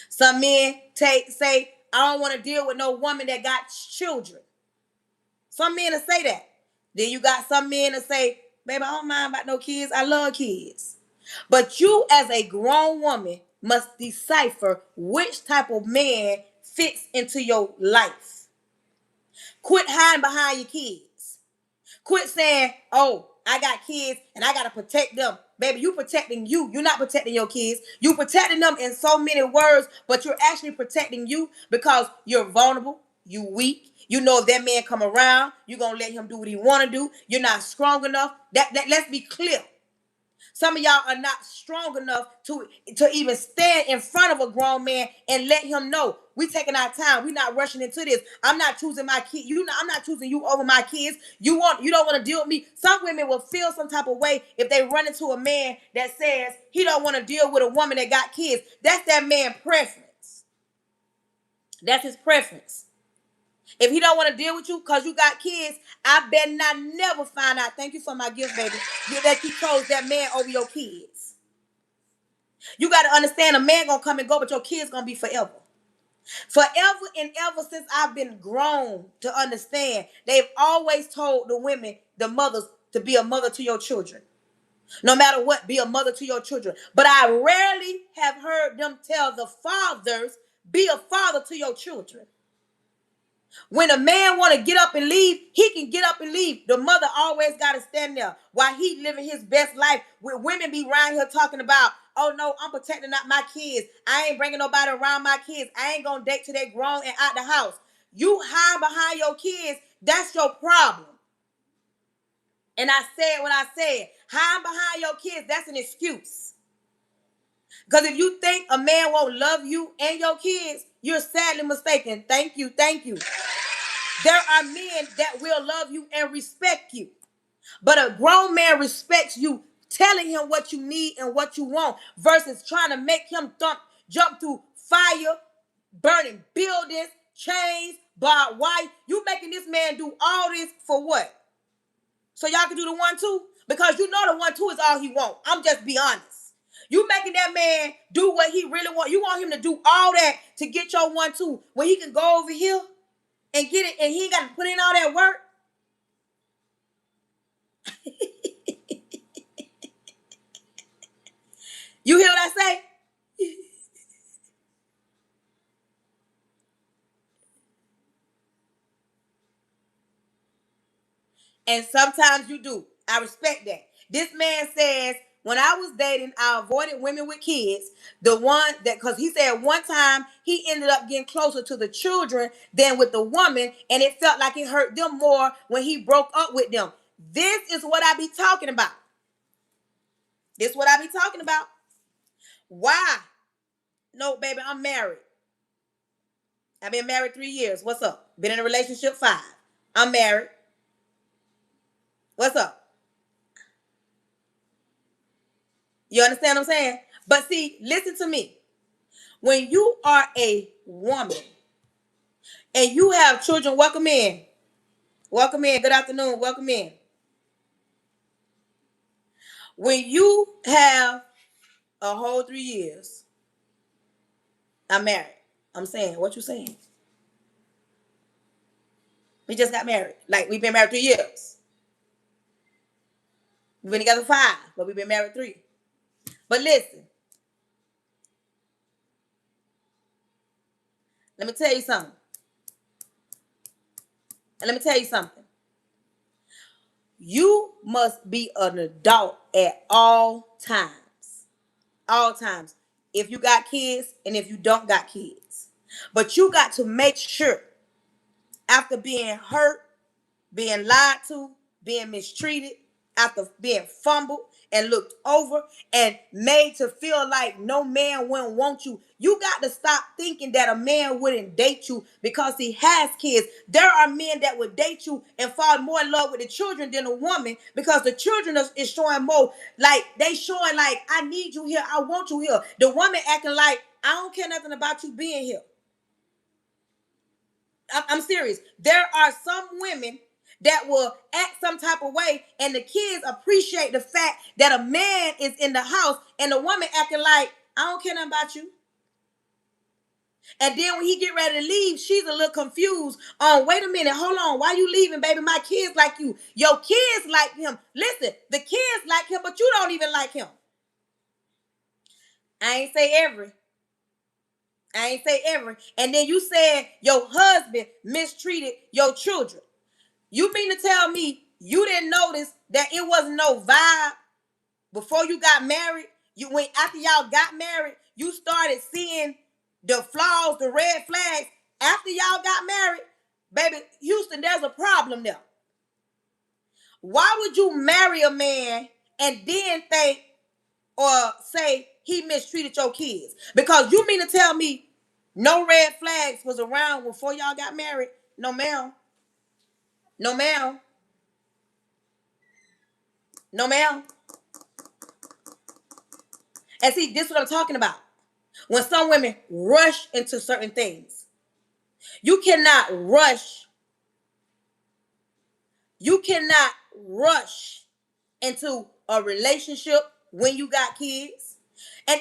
Some men say, I don't want to deal with no woman that got children. Some men will say that. Then you got some men that say, baby, I don't mind about no kids. I love kids. But you as a grown woman must decipher which type of man fits into your life. Quit hiding behind your kids. Quit saying, oh, I got kids and I got to protect them. Baby, you protecting you. You're not protecting your kids. You protecting them in so many words, but you're actually protecting you because you're vulnerable. You weak. You know if that man come around, you're going to let him do what he want to do. You're not strong enough. Let's be clear. Some of y'all are not strong enough to even stand in front of a grown man and let him know we taking our time. We're not rushing into this. I'm not choosing my kid. I'm not choosing you over my kids. You don't want to deal with me. Some women will feel some type of way if they run into a man that says he don't want to deal with a woman that got kids. That's that man's preference. That's his preference. If he don't want to deal with you because you got kids, I better not never find out. Thank you for my gift, baby. That you chose that man over your kids. You got to understand a man going to come and go, but your kids going to be forever. Forever and ever since I've been grown to understand, they've always told the women, the mothers, to be a mother to your children. No matter what, be a mother to your children. But I rarely have heard them tell the fathers, be a father to your children. When a man want to get up and leave, he can get up and leave. The mother always got to stand there while he living his best life. With women be around here talking about, oh no, I'm protecting not my kids. I ain't bringing nobody around my kids. I ain't going to date till they grown and out the house. You hide behind your kids, that's your problem. And I said what I said. Hide behind your kids, that's an excuse. Because if you think a man won't love you and your kids, you're sadly mistaken. Thank you. There are men that will love you and respect you. But a grown man respects you, telling him what you need and what you want, versus trying to make him jump through fire, burning buildings, chains, barbed wire. You making this man do all this for what? So y'all can do the 1-2? Because you know the 1-2 is all he want. I'm just be honest. You making that man do what he really want. You want him to do all that to get your 1-2 when he can go over here and get it, and he ain't got to put in all that work. You hear what I say? And sometimes you do. I respect that. This man says, when I was dating, I avoided women with kids. The one that, because he said one time he ended up getting closer to the children than with the woman, and it felt like it hurt them more when he broke up with them. This is what I be talking about. This is what I be talking about. Why? No, baby, I'm married. I've been married 3 years. What's up? Been in a relationship 5. I'm married. What's up? You understand what I'm saying? But see, listen to me. When you are a woman and you have children, welcome in. Welcome in. Good afternoon. Welcome in. When you have a whole 3 years, I'm married. I'm saying, what you saying? We just got married. Like, we've been married 3 years. We've been together 5, but we've been married 3. But listen. Let me tell you something. And let me tell you something. You must be an adult at all times. All times. If you got kids and if you don't got kids. But you got to make sure, after being hurt, being lied to, being mistreated, after being fumbled and looked over and made to feel like no man wouldn't want you, you got to stop thinking that a man wouldn't date you because he has kids. There are men that would date you and fall more in love with the children than a woman because the children is showing more, like they showing like, I need you here, I want you here. The woman acting like, I don't care nothing about you being here. I'm serious. There are some women that will act some type of way, and the kids appreciate the fact that a man is in the house and the woman acting like, I don't care nothing about you. And then when he get ready to leave, she's a little confused. Wait a minute, hold on. Why you leaving, baby? My kids like you. Your kids like him. Listen, the kids like him, but you don't even like him. I ain't say every. And then you said your husband mistreated your children. You mean to tell me you didn't notice that it wasn't no vibe before you got married? After y'all got married, you started seeing the flaws, the red flags. After y'all got married, baby, Houston, there's a problem there. Why would you marry a man and then think or say he mistreated your kids. Because you mean to tell me no red flags was around before y'all got married? No, ma'am. No, ma'am. No, ma'am. And see, this is what I'm talking about. When some women rush into certain things, you cannot rush. You cannot rush into a relationship when you got kids. And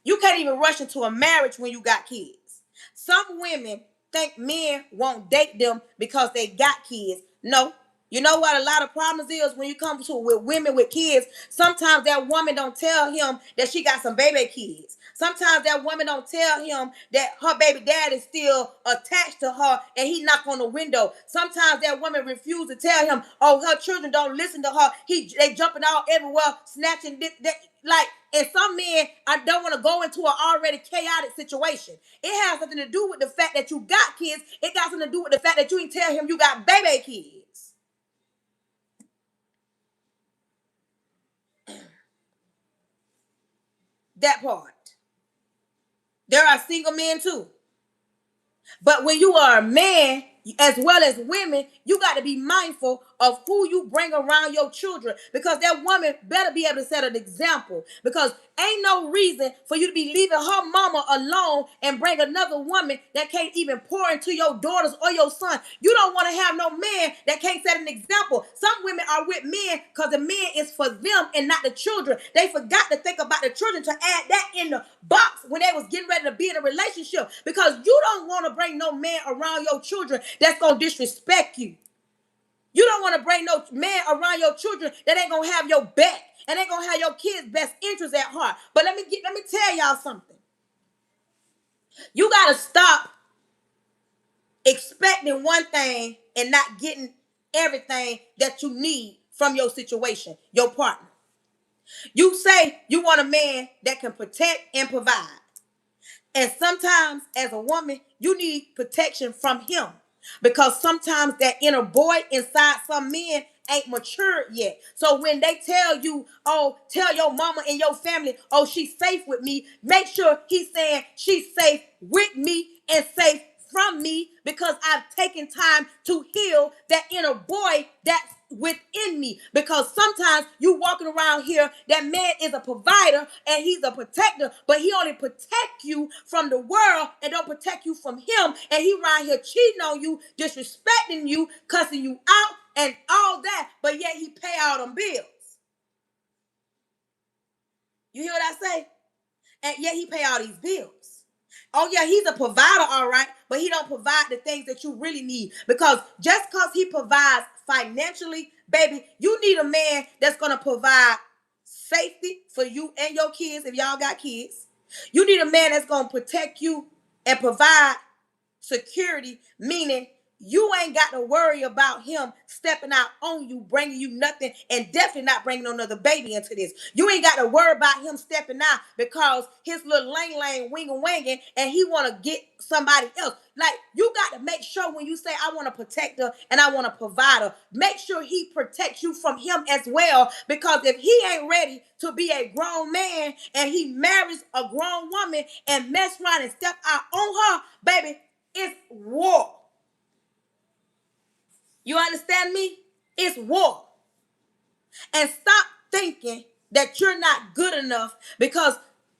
you can't even rush into a marriage when you got kids. Some women think men won't date them because they got kids. No. You know what a lot of problems is when you come to with women with kids? Sometimes that woman don't tell him that she got some baby kids. Sometimes that woman don't tell him that her baby dad is still attached to her and he knock on the window. Sometimes that woman refuse to tell him, oh, her children don't listen to her. They jumping all everywhere, snatching this, that. Like, and some men, I don't want to go into an already chaotic situation. It has nothing to do with the fact that you got kids. It got something to do with the fact that you didn't tell him you got baby kids. That part. There are single men too. But when you are a man, as well as women, you got to be mindful of who you bring around your children, because that woman better be able to set an example, because ain't no reason for you to be leaving her mama alone and bring another woman that can't even pour into your daughters or your son. You don't want to have no man that can't set an example. Some women are with men because the man is for them and not the children. They forgot to think about the children to add that in the box when they was getting ready to be in a relationship, because you don't want to bring no man around your children that's going to disrespect you. You don't want to bring no man around your children that ain't going to have your back and ain't going to have your kids' best interests at heart. But let me tell y'all something. You got to stop expecting one thing and not getting everything that you need from your situation, your partner. You say you want a man that can protect and provide. And sometimes as a woman, you need protection from him. Because sometimes that inner boy inside some men ain't matured yet. So when they tell you, oh, tell your mama and your family, oh, she's safe with me, make sure he's saying she's safe with me and safe from me, because I've taken time to heal that inner boy that's within me. Because sometimes you walking around here, that man is a provider and he's a protector, but he only protect you from the world and don't protect you from him. And he around here cheating on you, disrespecting you, cussing you out and all that, but yet he pay all them bills. You hear what I say? And yet he pay all these bills. Oh yeah, he's a provider, all right, but he don't provide the things that you really need. Because just because he provides financially, baby, you need a man that's going to provide safety for you and your kids if y'all got kids. You need a man that's going to protect you and provide security, meaning you ain't got to worry about him stepping out on you, bringing you nothing, and definitely not bringing another baby into this. You ain't got to worry about him stepping out because his little lane winging and he want to get somebody else. Like, you got to make sure when you say, I want to protect her and I want to provide her, make sure he protects you from him as well. Because if he ain't ready to be a grown man and he marries a grown woman and mess around and step out on her, baby, it's war. You understand me? It's war. And stop thinking that you're not good enough because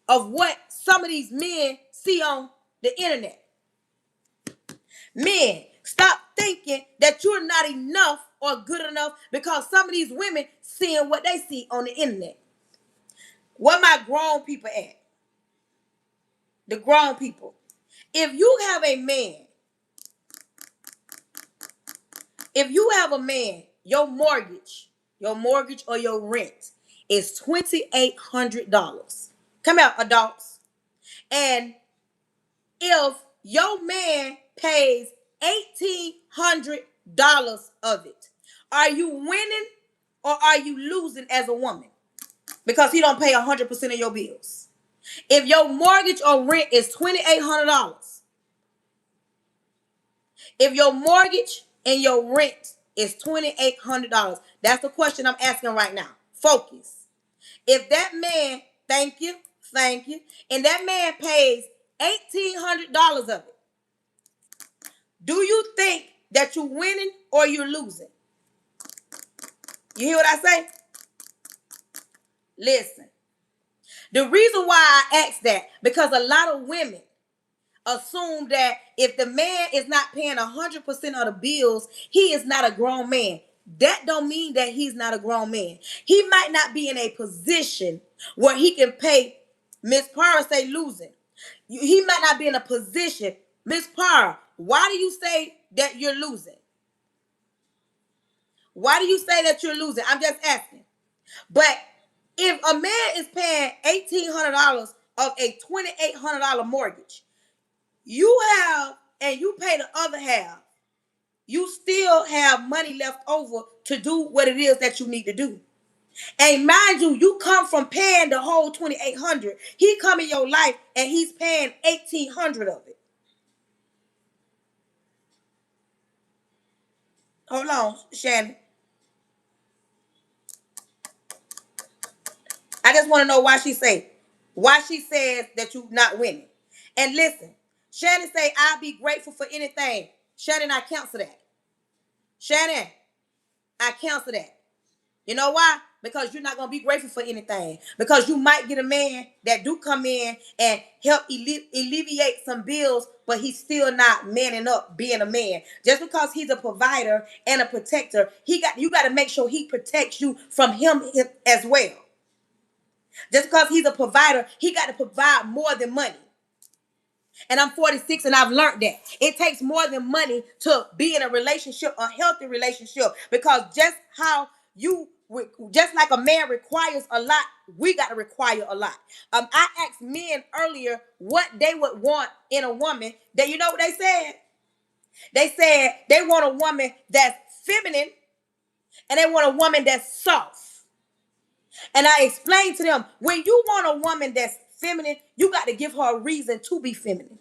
of what some of these men see on the internet. Men, stop thinking that you're not enough or good enough because some of these women seeing what they see on the internet. Where my grown people at? The grown people. If you have a man, your mortgage or your rent is $2,800. Come out, adults. And if your man pays $1,800 of it, are you winning or are you losing as a woman? Because he don't pay 100% of your bills. If your mortgage or rent is $2,800, if your mortgage and your rent is $2,800, that's the question I'm asking right now. Focus. If that man Thank you. Thank you. And that man pays $1,800 of it. Do you think that you're winning or you're losing? You hear what I say? Listen. The reason why I ask that, because a lot of women assume that if the man is not paying 100% of the bills, he is not a grown man. That don't mean that he's not a grown man. He might not be in a position where he can pay. Miss Parra say losing. He might not be in a position. Miss Parra, why do you say that you're losing? Why do you say that you're losing? I'm just asking. But if a man is paying $1,800 of a $2,800 mortgage, you have, and you pay the other half, you still have money left over to do what it is that you need to do. And mind you, you come from paying the whole $2,800. He come in your life and he's paying $1,800 of it. Hold on, Shannon. I just want to know why she says that you not winning. And listen, Shannon say, I'll be grateful for anything. Shannon, I cancel that. Shannon, I cancel that. You know why? Because you're not going to be grateful for anything. Because you might get a man that do come in and help alleviate some bills, but he's still not manning up being a man. Just because he's a provider and a protector, you got to make sure he protects you from him as well. Just because he's a provider, he got to provide more than money. And I'm 46 and I've learned that. It takes more than money to be in a relationship, a healthy relationship. Because just like a man requires a lot, we got to require a lot. I asked men earlier what they would want in a woman. You know what they said? They said they want a woman that's feminine and they want a woman that's soft. And I explained to them, when you want a woman that's feminine, you got to give her a reason to be feminine.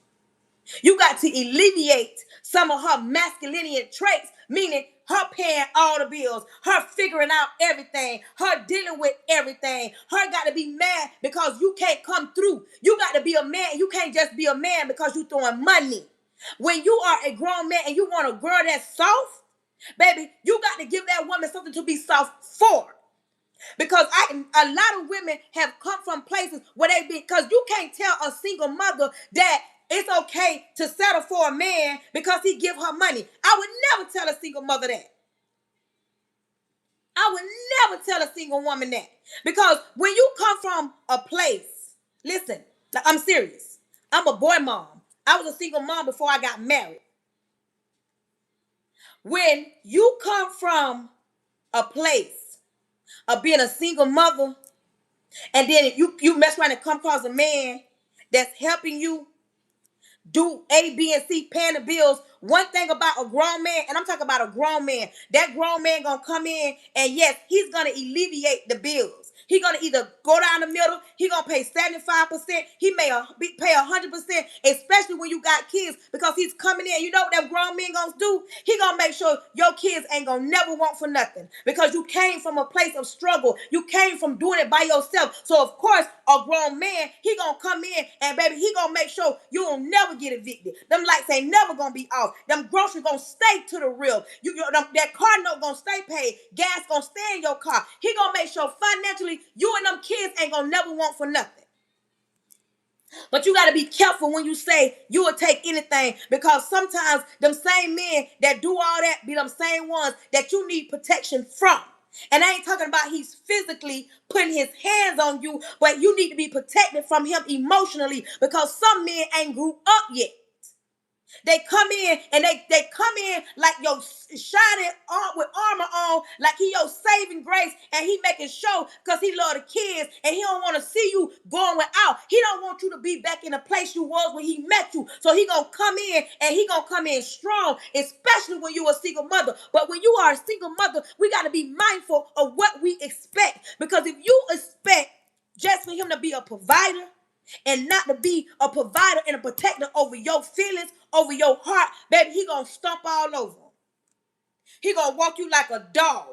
You got to alleviate some of her masculinity traits, meaning her paying all the bills, her figuring out everything, her dealing with everything. Her got to be mad because you can't come through. You got to be a man. You can't just be a man because you throwing money. When you are a grown man and you want a girl that's soft, baby, you got to give that woman something to be soft for. Because a lot of women have come from places where because you can't tell a single mother that it's okay to settle for a man because he give her money. I would never tell a single mother that. I would never tell a single woman that. Because when you come from a place, listen, I'm serious. I'm a boy mom. I was a single mom before I got married. When you come from a place of being a single mother, and then you mess around and come across a man that's helping you do A, B, and C, paying the bills. One thing about a grown man, and I'm talking about a grown man, that grown man gonna come in and yes, he's gonna alleviate the bills. He gonna either go down the middle, he gonna pay 75%, he may pay 100%, especially when you got kids, because he's coming in. You know what that grown man gonna do? He gonna make sure your kids ain't gonna never want for nothing, because you came from a place of struggle. You came from doing it by yourself. So of course, a grown man, he gonna come in and baby, he gonna make sure you will never get evicted. Them lights ain't never gonna be off. Them groceries gonna stay to the real. That car note gonna stay paid. Gas gonna stay in your car. He gonna make sure financially you and them kids ain't gonna never want for nothing. But you gotta be careful when you say you will take anything, because sometimes them same men that do all that be them same ones that you need protection from. And I ain't talking about he's physically putting his hands on you, but you need to be protected from him emotionally, because some men ain't grew up yet. They come in and they come in like your shining with armor on, like he your saving grace, and he making sure because he love the kids and he don't want to see you going without. He don't want you to be back in the place you was when he met you. So he gonna come in and he gonna come in strong, especially when you a single mother. But when you are a single mother, we got to be mindful of what we expect, because if you expect just for him to be a provider and not to be a provider and a protector over your feelings, over your heart, baby, he gonna stomp all over. He gonna walk you like a dog.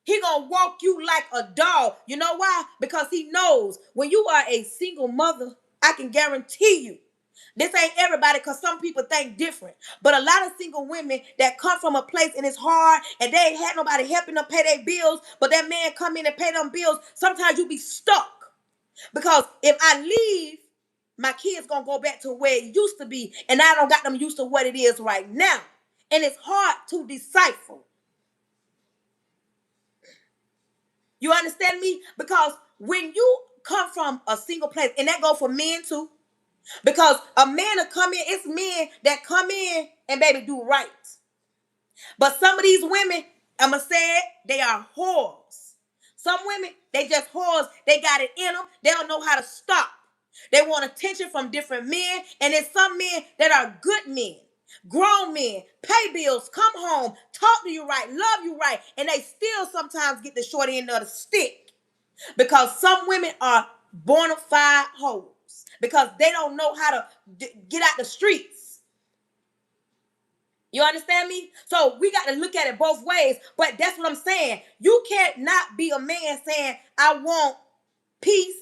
He gonna walk you like a dog. You know why? Because he knows when you are a single mother, I can guarantee you, this ain't everybody, because some people think different. But a lot of single women that come from a place and it's hard and they ain't had nobody helping them pay their bills, but that man come in and pay them bills, sometimes you be stuck. Because if I leave, my kids gonna go back to where it used to be, and I don't got them used to what it is right now. And it's hard to decipher. You understand me? Because when you come from a single place, and that go for men too, because a man will come in, it's men that come in and baby do right. But some of these women, I'ma say it, they are whores. Some women, they just whores. They got it in them. They don't know how to stop. They want attention from different men. And there's some men that are good men, grown men, pay bills, come home, talk to you right, love you right. And they still sometimes get the short end of the stick. Because some women are bona fide hoes. Because they don't know how to get out the streets. You understand me? So we got to look at it both ways. But that's what I'm saying. You can't not be a man saying, I want peace.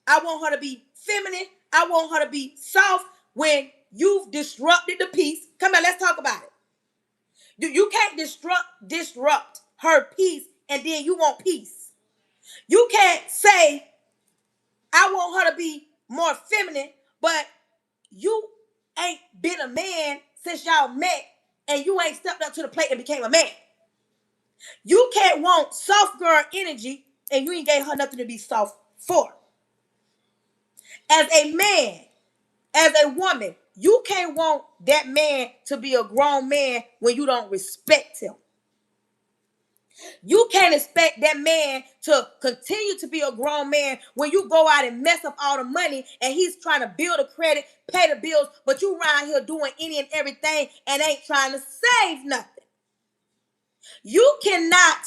I want her to be feminine. I want her to be soft when you've disrupted the peace. Come on, let's talk about it. You can't disrupt her peace and then you want peace. You can't say, I want her to be more feminine, but you ain't been a man since y'all met and you ain't stepped up to the plate and became a man. You can't want soft girl energy and you ain't gave her nothing to be soft for. As a man, as a woman, you can't want that man to be a grown man when you don't respect him. You can't expect that man to continue to be a grown man when you go out and mess up all the money and he's trying to build a credit, pay the bills, but you around here doing any and everything and ain't trying to save nothing. You cannot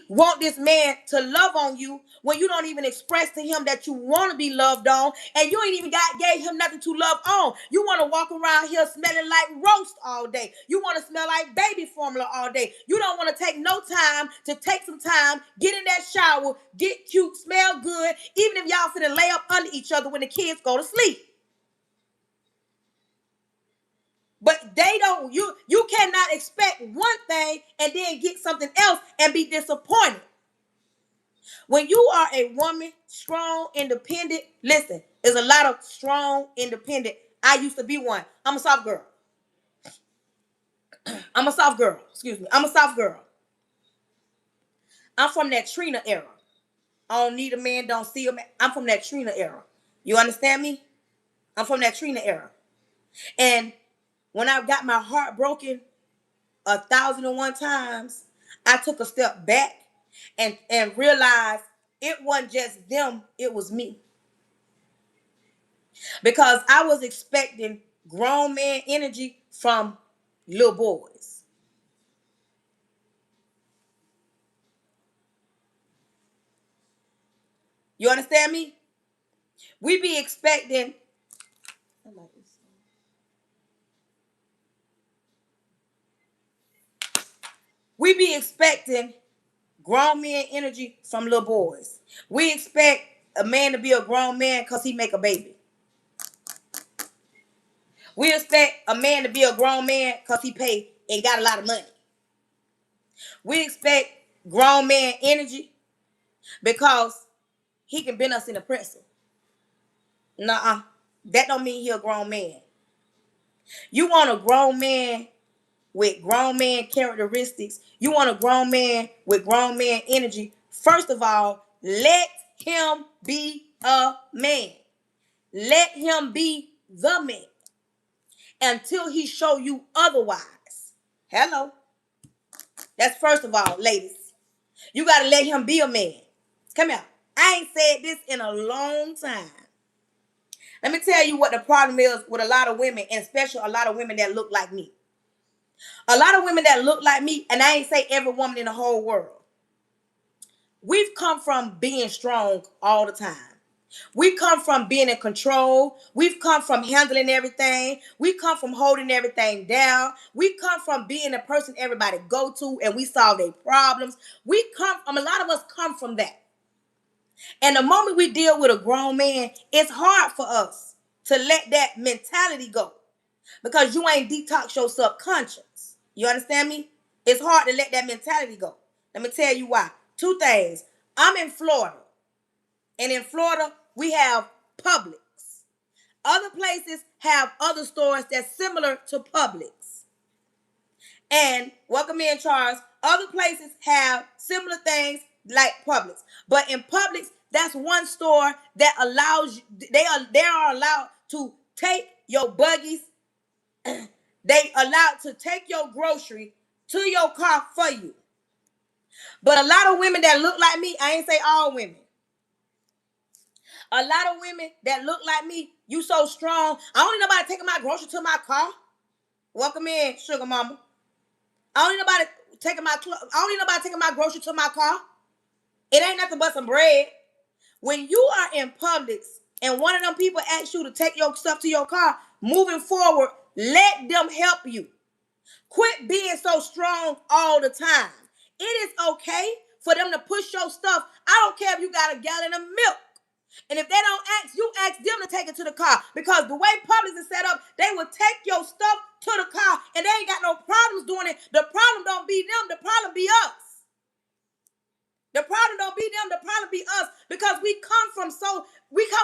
want this man to love on you when you don't even express to him that you want to be loved on, and you ain't even gave him nothing to love on. You want to walk around here smelling like roast all day. You want to smell like baby formula all day. You don't want to take no time to take some time, get in that shower, get cute, smell good, even if y'all finna lay up under each other when the kids go to sleep. But they don't, you cannot expect one thing and then get something else and be disappointed. When you are a woman, strong, independent, listen, there's a lot of strong, independent. I used to be one. I'm a soft girl. I'm a soft girl. Excuse me. I'm a soft girl. I'm from that Trina era. I don't need a man, don't see a man. I'm from that Trina era. You understand me? I'm from that Trina era. And when I got my heart broken 1,001 times, I took a step back and realized it wasn't just them, it was me. Because I was expecting grown man energy from little boys. You understand me? We be expecting grown man energy from little boys. We expect a man to be a grown man because he make a baby. We expect a man to be a grown man because he pay and got a lot of money. We expect grown man energy because he can bend us in the pretzel. Nuh-uh. That don't mean he a grown man. You want a grown man with grown man characteristics. You want a grown man with grown man energy. First of all, let him be a man. Let him be the man until he show you otherwise. Hello. That's first of all, ladies. You got to let him be a man. Come here. I ain't said this in a long time. Let me tell you what the problem is with a lot of women, and especially a lot of women that look like me. A lot of women that look like me, and I ain't say every woman in the whole world. We've come from being strong all the time. We come from being in control. We've come from handling everything. We come from holding everything down. We come from being the person everybody go to and we solve their problems. A lot of us come from that. And the moment we deal with a grown man, it's hard for us to let that mentality go because you ain't detox your subconscious. You understand me? It's hard to let that mentality go. Let me tell you why. Two things. I'm in Florida. And in Florida, we have Publix. Other places have other stores that's similar to Publix. And welcome in, Charles. Other places have similar things like Publix. But in Publix, that's one store that allows you, they are allowed to take your buggies. They allowed to take your grocery to your car for you. But a lot of women that look like me, I ain't say all women. A lot of women that look like me, you so strong. I don't need nobody taking my grocery to my car. Welcome in, sugar mama. I don't need nobody taking my grocery to my car. It ain't nothing but some bread. When you are in Publix and one of them people asks you to take your stuff to your car, moving forward, let them help you. Quit being so strong all the time. It is okay for them to push your stuff. I don't care if you got a gallon of milk. And if they don't ask, you ask them to take it to the car. Because the way Publix is set up, they will take your stuff to the car and they ain't got no problems doing it. The problem don't be them, the problem be us. The problem don't be them, the problem be us. Because we come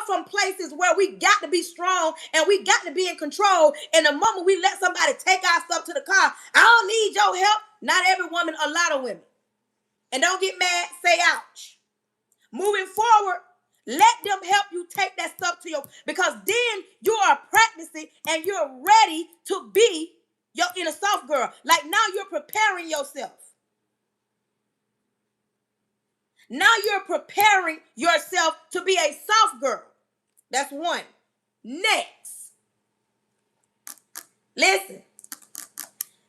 from places where we got to be strong and we got to be in control. And the moment we let somebody take our stuff to the car, I don't need your help. Not every woman, a lot of women. And don't get mad, say ouch. Moving forward, let them help you take that stuff to your, because then you are practicing and you're ready to be your inner soft girl. Like now you're preparing yourself. Now you're preparing yourself to be a soft girl. That's one. Next. Listen.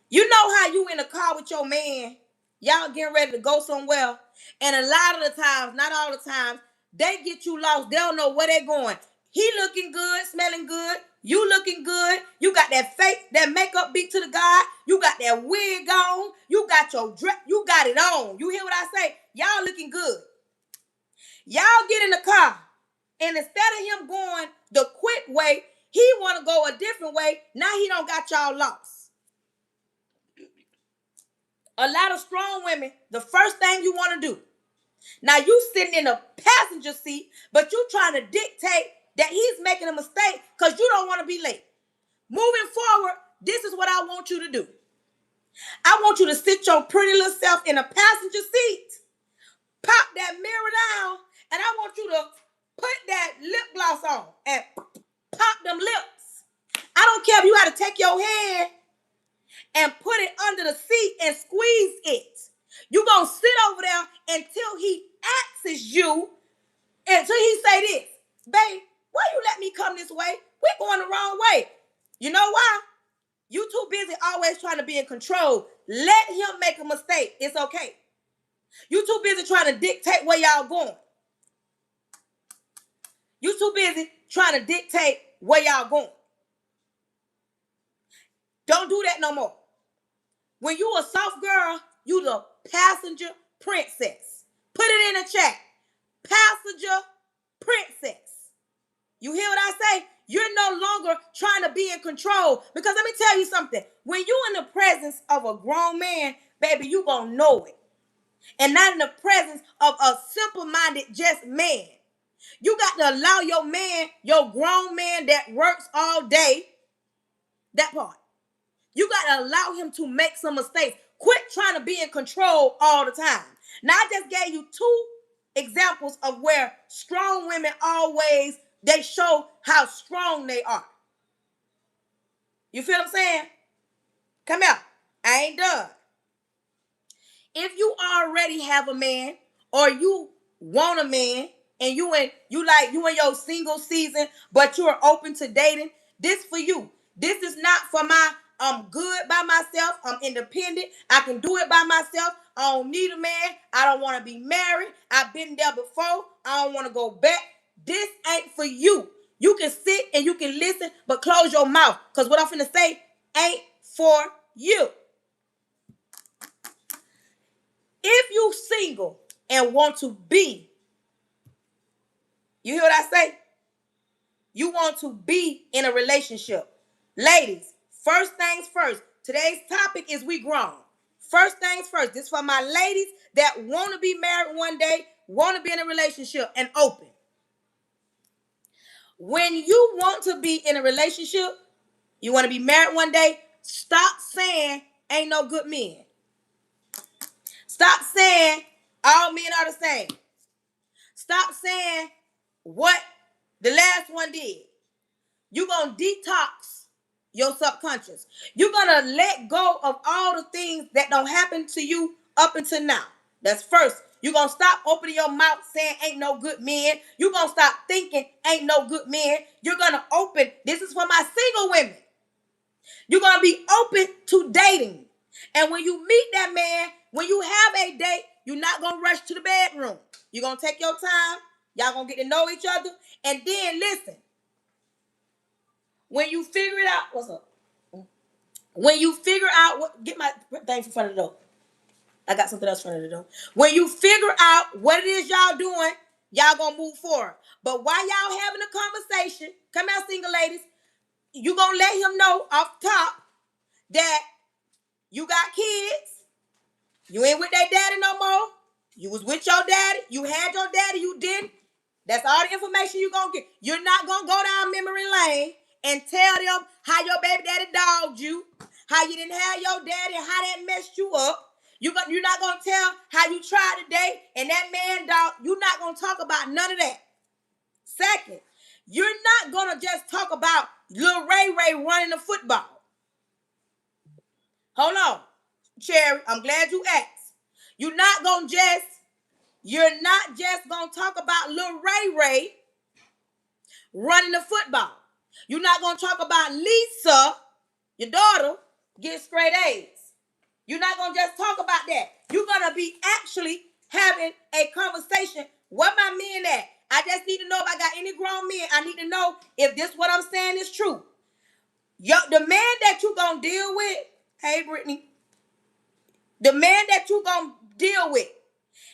You know how you in a car with your man, y'all getting ready to go somewhere, and a lot of the times, not all the times, they get you lost. They don't know where they're going. He looking good, smelling good. You looking good. You got that makeup beat to the God. You got that wig on. You got your dress. You got it on. You hear what I say? Y'all looking good. Y'all get in the car, and instead of him going the quick way, he want to go a different way. Now he don't got y'all lost. A lot of strong women, the first thing you want to do, now you sitting in the passenger seat, but you trying to dictate that he's making a mistake because you don't want to be late. Moving forward, this is what I want you to do. I want you to sit your pretty little self in a passenger seat, pop that mirror down, and I want you to put that lip gloss on and pop them lips. I don't care if you had to take your hand and put it under the seat and squeeze it. You're going to sit over there until he asks you, until he say this, babe, why you let me come this way? We're going the wrong way. You know why? You too busy always trying to be in control. Let him make a mistake. It's okay. You too busy trying to dictate where y'all going. You too busy trying to dictate where y'all going. Don't do that no more. When you a soft girl, you the passenger princess. Put it in the chat. Passenger princess. You hear what I say? You're no longer trying to be in control. Because let me tell you something. When you in the presence of a grown man, baby, you gonna know it. And not in the presence of a simple-minded just man. You got to allow your man, your grown man that works all day, that part. You got to allow him to make some mistakes. Quit trying to be in control all the time. Now, I just gave you two examples of where strong women always, they show how strong they are. You feel what I'm saying? Come out. I ain't done. If you already have a man or you want a man and you in your single season, but you're open to dating, this for you. This is not for my I'm good by myself. I'm independent. I can do it by myself. I don't need a man. I don't want to be married. I've been there before. I don't want to go back. this ain't for you. You can sit and you can listen, but close your mouth. Because what I'm finna say ain't for you. If you single and want to be, you hear what I say? You want to be in a relationship. Ladies, first things first. Today's topic is we grown. First things first. This is for my ladies that want to be married one day, want to be in a relationship and open. When you want to be in a relationship, you want to be married one day, stop saying ain't no good men. Stop saying all men are the same. Stop saying what the last one did. You're going to detox your subconscious. You're going to let go of all the things that don't happen to you up until now. That's first. You're going to stop opening your mouth saying ain't no good men. You're going to stop thinking ain't no good men. You're going to open. This is for my single women. You're going to be open to dating. And when you meet that man, when you have a date, you're not going to rush to the bedroom. You're going to take your time. Y'all going to get to know each other. And then listen. When you figure it out, what's up? When you figure out what, get my thing from front of the door. I got something else in front of the door. When you figure out what it is y'all doing, y'all gonna move forward. But while y'all having a conversation, come out, single ladies, you gonna let him know off top that you got kids. You ain't with that daddy no more. You was with your daddy. You had your daddy. You didn't. That's all the information you gonna get. You're not gonna go down memory lane and tell them how your baby daddy dogged you, how you didn't have your daddy, and how that messed you up. You're not going to tell how you tried today and that man dog. You're not going to talk about none of that. Second, you're not going to just talk about Lil Ray running the football. Hold on, Cherry. I'm glad you asked. You're not just going to talk about Lil Ray running the football. You're not going to talk about Lisa, your daughter, getting straight A's. You're not going to just talk about that. You're going to be actually having a conversation. Where my men at? I just need to know if I got any grown men. I need to know if this what I'm saying is true. The man that you going to deal with, hey, Brittany, the man that you going to deal with,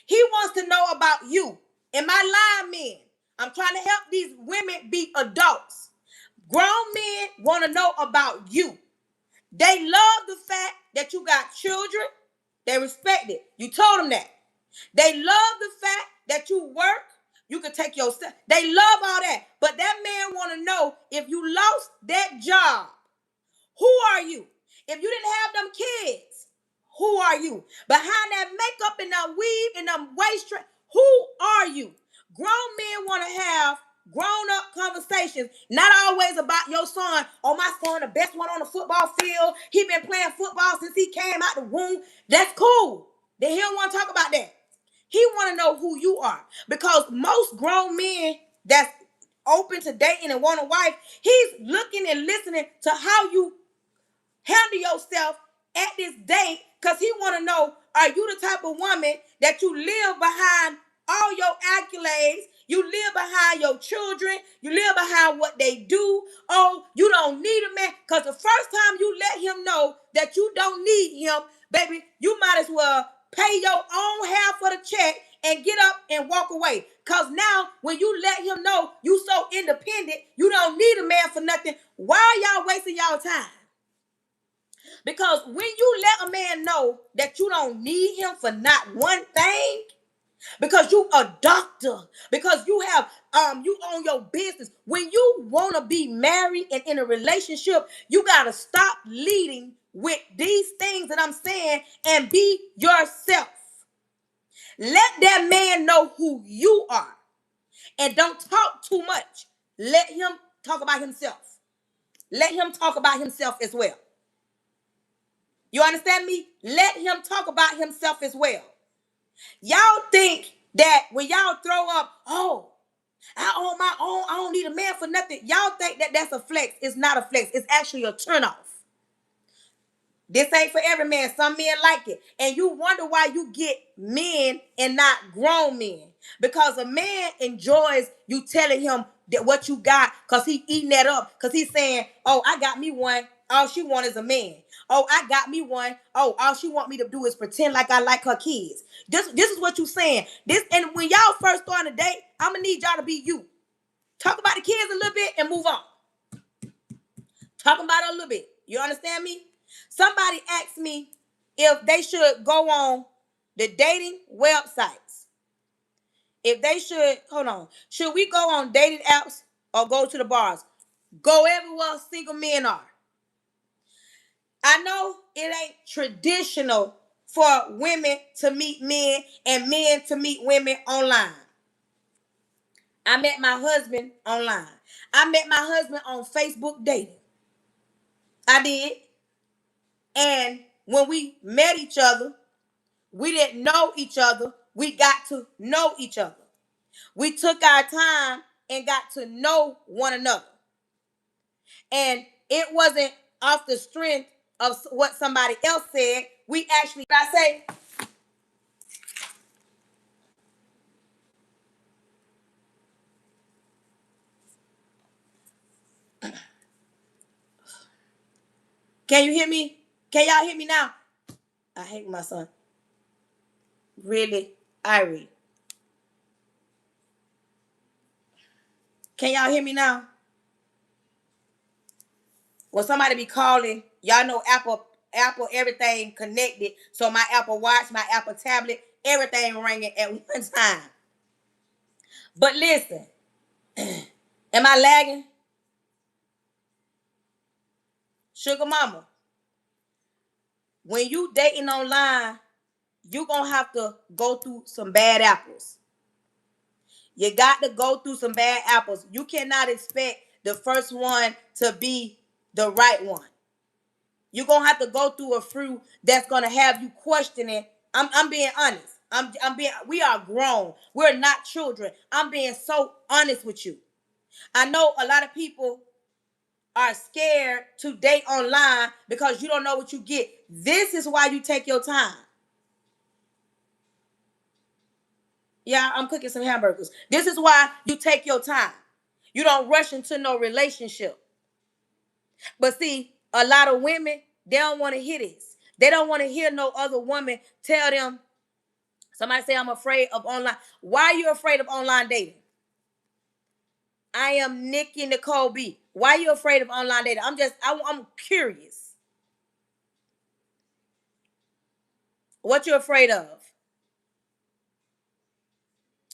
he wants to know about you. And my line men, I'm trying to help these women be adults. Grown men want to know about you. They love the fact that you got children. They respect it. You told them that. They love the fact that you work. You can take your stuff. They love all that. But that man want to know if you lost that job, who are you? If you didn't have them kids, who are you? Behind that makeup and that weave and them waist train, who are you? Grown men want to have grown-up conversations, not always about your son. Oh, my son, the best one on the football field. He been playing football since he came out the womb. That's cool. Then he don't want to talk about that. He want to know who you are. Because most grown men that's open to dating and want a wife, he's looking and listening to how you handle yourself at this date, because he want to know, are you the type of woman that you live behind all your accolades? You live behind your children. You live behind what they do. Oh, you don't need a man. Because the first time you let him know that you don't need him, baby, you might as well pay your own half of the check and get up and walk away. Because now when you let him know you so independent, you don't need a man for nothing, why are y'all wasting y'all time? Because when you let a man know that you don't need him for not one thing, because you a doctor, because you have you own your business, when you want to be married and in a relationship, you got to stop leading with these things that I'm saying and be yourself. Let that man know who you are and don't talk too much. Let him talk about himself. Let him talk about himself as well. You understand me? Let him talk about himself as well. Y'all think that when y'all throw up, oh, I own my own, I don't need a man for nothing. Y'all think that that's a flex. It's not a flex. It's actually a turnoff. This ain't for every man. Some men like it. And you wonder why you get men and not grown men. Because a man enjoys you telling him that what you got, because he eating that up. Because he's saying, oh, I got me one. All she want is a man. Oh, I got me one. Oh, all she want me to do is pretend like I like her kids. This is what you saying. This, and when y'all first starting a date, I'm going to need y'all to be you. Talk about the kids a little bit and move on. Talking about it a little bit. You understand me? Somebody asked me if they should go on the dating websites. If they should, hold on. Should we go on dating apps or go to the bars? Go everywhere single men are. I know it ain't traditional for women to meet men and men to meet women online. I met my husband online. I met my husband on Facebook dating. I did. And when we met each other, we didn't know each other. We got to know each other. We took our time and got to know one another. And it wasn't off the strength of what somebody else said. We actually, I say, can you hear me? Can y'all hear me now? I hate my son. Really, Irie. Can y'all hear me now? When somebody be calling, y'all know Apple, everything connected. So my Apple Watch, my Apple tablet, everything ringing at one time. But listen, am I lagging? Sugar mama, when you dating online, you gonna have to go through some bad apples. You got to go through some bad apples. You cannot expect the first one to be the right one. You're gonna have to go through a few that's gonna have you questioning. I'm being honest. We are grown. We're not children. I'm being so honest with you. I know a lot of people are scared to date online because you don't know what you get. This is why you take your time. Yeah, I'm cooking some hamburgers. This is why you take your time. You don't rush into no relationship. But see, a lot of women, they don't want to hear this. They don't want to hear no other woman tell them, somebody say, I'm afraid of online. Why are you afraid of online dating? I am Nikki Nicole B. Why are you afraid of online dating? I'm curious. What you afraid of?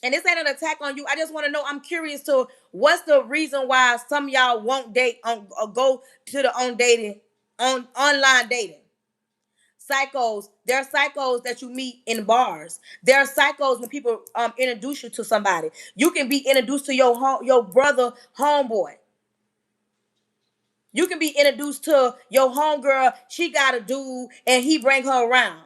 And this ain't an attack on you. I just want to know. I'm curious to what's the reason why some of y'all won't date on or go to the online dating. Psychos. There are psychos that you meet in bars. There are psychos when people introduce you to somebody. You can be introduced to your brother homeboy. You can be introduced to your homegirl. She got a dude and he bring her around.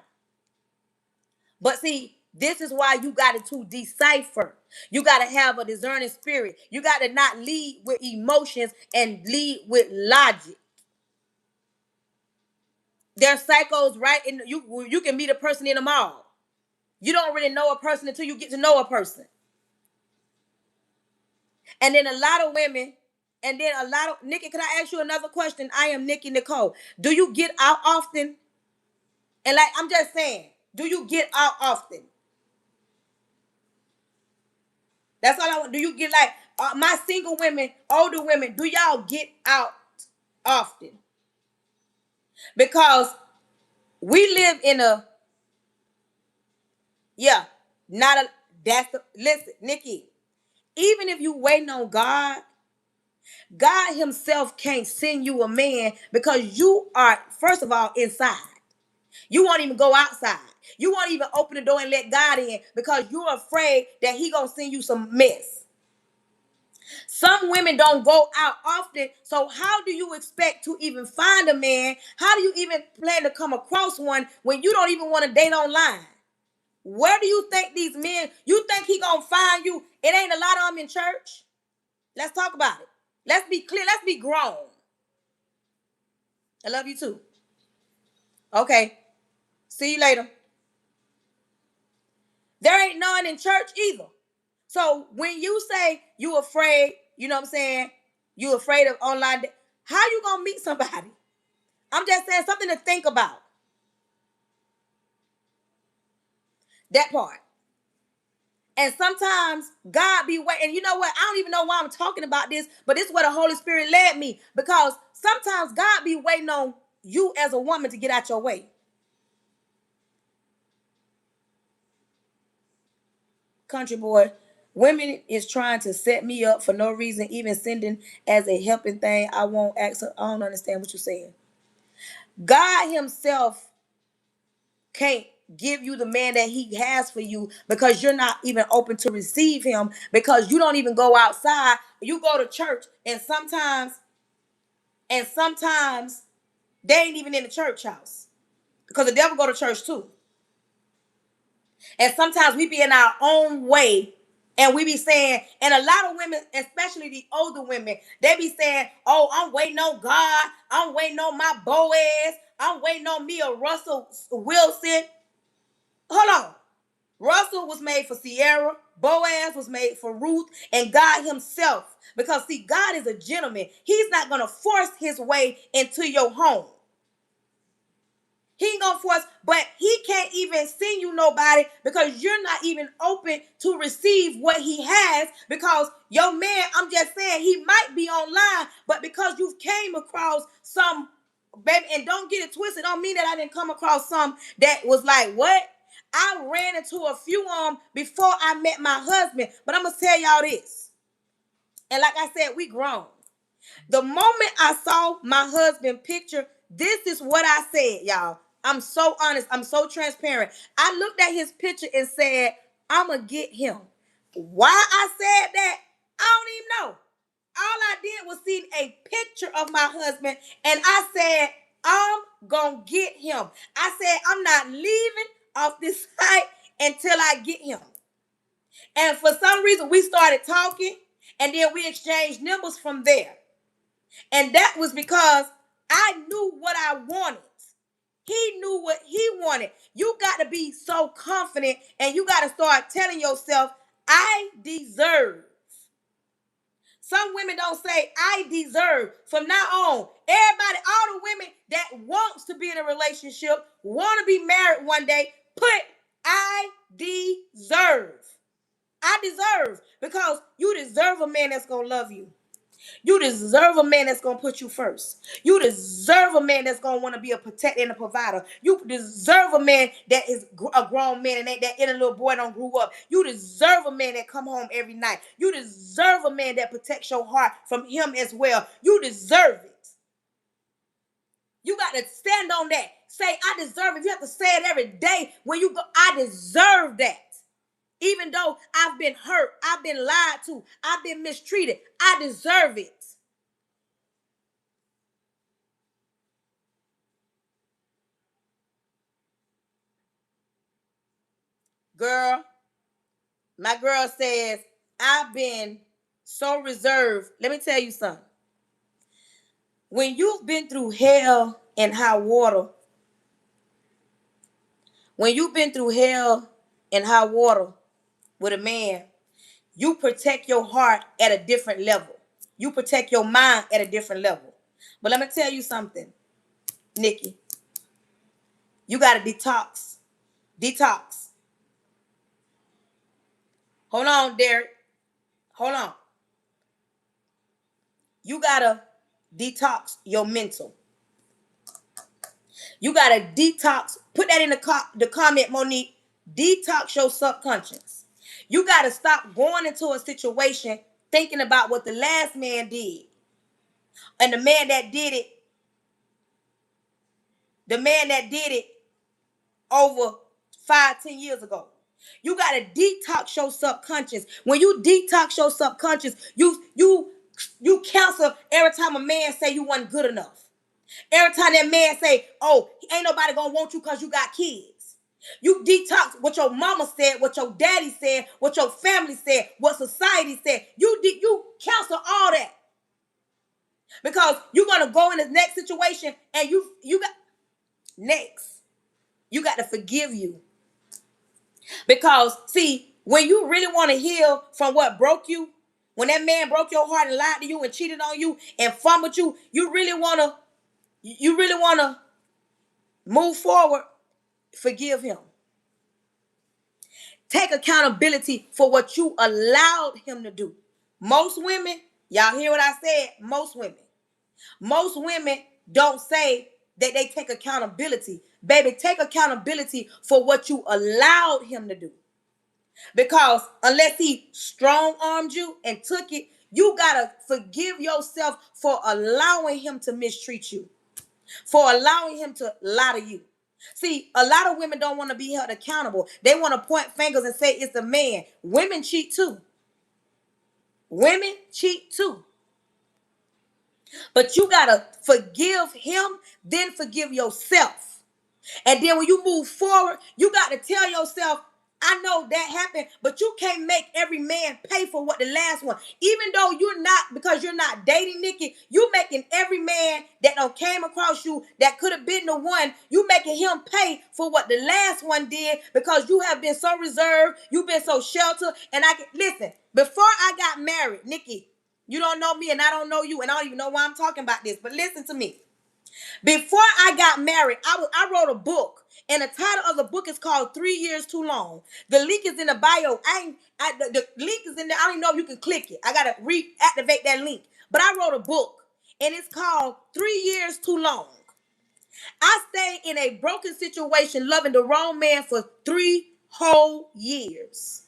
But see, this is why you got to decipher. You got to have a discerning spirit. You got to not lead with emotions and lead with logic. There are psychos right in you can meet a person in the mall. You don't really know a person until you get to know a person. And then a lot of women, and then a lot of Nikki, can I ask you another question? I am Nikki Nicole. Do you get out often? And like I'm just saying, do you get out often? That's all I want. Do you get like my single women, older women, do y'all get out often? Because we live in a, yeah, not a, listen, Nikki, even if you waiting on God, God himself can't send you a man because you are, first of all, inside. You won't even go outside. You won't even open the door and let God in because you're afraid that he gonna send you some mess. Some women don't go out often, so how do you expect to even find a man? How do you even plan to come across one when you don't even want to date online? Where do you think these men, you think he gonna find you? It ain't a lot of them in church. Let's talk about it. Let's be clear. Let's be grown. I love you too. Okay. See you later. There ain't none in church either. So when you say you afraid, you know what I'm saying? You afraid of online. How you gonna meet somebody? I'm just saying something to think about. That part. And sometimes God be waiting. And you know what? I don't even know why I'm talking about this, but this is where the Holy Spirit led me. Because sometimes God be waiting on you as a woman to get out your way. Country boy, women is trying to set me up for no reason, even sending as a helping thing. I won't ask her. I don't understand what you're saying. God himself can't give you the man that he has for you because you're not even open to receive him, because you don't even go outside. You go to church and sometimes they ain't even in the church house, because the devil go to church too. And sometimes we be in our own way, and we be saying, and a lot of women, especially the older women, they be saying, oh, I'm waiting on God. I'm waiting on my Boaz. I'm waiting on me a Russell Wilson. Hold on. Russell was made for Sierra. Boaz was made for Ruth and God himself. Because see, God is a gentleman. He's not going to force his way into your home. He ain't gonna force, but he can't even send you nobody because you're not even open to receive what he has. Because your man, I'm just saying, he might be online, but because you came across some, baby, and don't get it twisted, don't mean that I didn't come across some that was like, what? I ran into a few of them before I met my husband, but I'm gonna tell y'all this. And like I said, we grown. The moment I saw my husband picture, this is what I said, y'all. I'm so honest. I'm so transparent. I looked at his picture and said, I'm going to get him. Why I said that, I don't even know. All I did was see a picture of my husband, and I said, I'm going to get him. I said, I'm not leaving off this site until I get him. And for some reason, we started talking, and then we exchanged numbers from there. And that was because I knew what I wanted. He knew what he wanted. You got to be so confident, and you got to start telling yourself, I deserve. Some women don't say, I deserve. From now on, everybody, all the women that wants to be in a relationship, want to be married one day, put I deserve. I deserve. Because you deserve a man that's going to love you. You deserve a man that's going to put you first. You deserve a man that's going to want to be a protector and a provider. You deserve a man that is a grown man and that inner little boy don't grow up. You deserve a man that come home every night. You deserve a man that protects your heart from him as well. You deserve it. You got to stand on that. Say, I deserve it. You have to say it every day when you go, I deserve that. Even though I've been hurt, I've been lied to, I've been mistreated, I deserve it. Girl, my girl says, I've been so reserved. Let me tell you something. When you've been through hell and high water, when you've been through hell and high water with a man, you protect your heart at a different level. You protect your mind at a different level. But let me tell you something, Nikki. You got to detox. Detox. Hold on, Derek. Hold on. You got to detox your mental. You got to detox. Put that in the comment, Monique. Detox your subconscious. You got to stop going into a situation thinking about what the last man did. And the man that did it over 5-10 years ago. You got to detox your subconscious. When you detox your subconscious, you cancel every time a man say you wasn't good enough. Every time that man say, oh, ain't nobody gonna want you because you got kids. You detox what your mama said, what your daddy said, what your family said, what society said. You cancel all that. Because you're gonna go in the next situation and you got Next, you got to forgive you. Because, see, when you really want to heal from what broke you, when that man broke your heart and lied to you and cheated on you and fumbled you, you really want to move forward, forgive him. Take accountability for what you allowed him to do. Most women, y'all hear what I said? Most women don't say that they take accountability. Baby, take accountability for what you allowed him to do. Because unless he strong-armed you and took it, you got to forgive yourself for allowing him to mistreat you, for allowing him to lie to you. See, a lot of women don't want to be held accountable. They want to point fingers and say it's the man. Women cheat too. Women cheat too. But you got to forgive him, then forgive yourself. And then when you move forward, you got to tell yourself, I know that happened, but you can't make every man pay for what the last one. Even though because you're not dating Nikki, you making every man that came across you that could have been the one, you making him pay for what the last one did because you have been so reserved, you've been so sheltered. And listen, before I got married, Nikki, you don't know me and I don't know you, and I don't even know why I'm talking about this, but listen to me. Before I got married, I wrote a book, and the title of the book is called 3 Years Too Long. The link is in the bio. The link is in there. I don't even know if you can click it. I got to reactivate that link. But I wrote a book, and it's called 3 Years Too Long. I stayed in a broken situation, loving the wrong man for 3 whole years.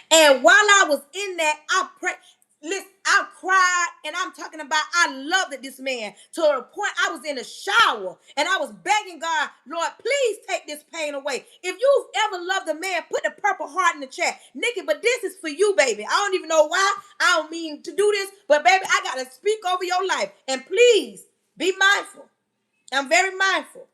And while I was in that, I prayed. Listen, I cried, and I'm talking about I loved this man to the point I was in the shower and I was begging God, Lord, please take this pain away. If you've ever loved a man, put the purple heart in the chat. Nikki, but this is for you, baby. I don't even know why. I don't mean to do this, but baby, I got to speak over your life. And please be mindful. I'm very mindful.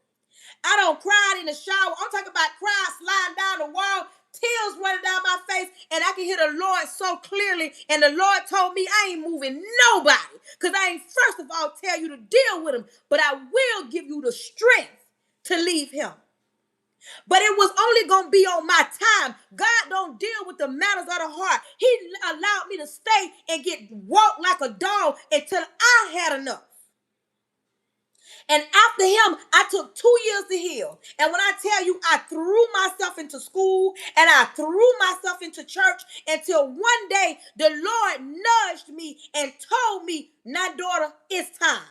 I don't cry in the shower. I'm talking about crying, sliding down the wall, tears running down my face, and I can hear the Lord so clearly. And the Lord told me I ain't moving nobody, because I ain't first of all tell you to deal with him, but I will give you the strength to leave him. But it was only going to be on my time. God don't deal with the matters of the heart. He allowed me to stay and get walked like a dog until I had enough. And after him, I took 2 years to heal. And when I tell you, I threw myself into school and I threw myself into church until one day the Lord nudged me and told me, now, daughter, it's time.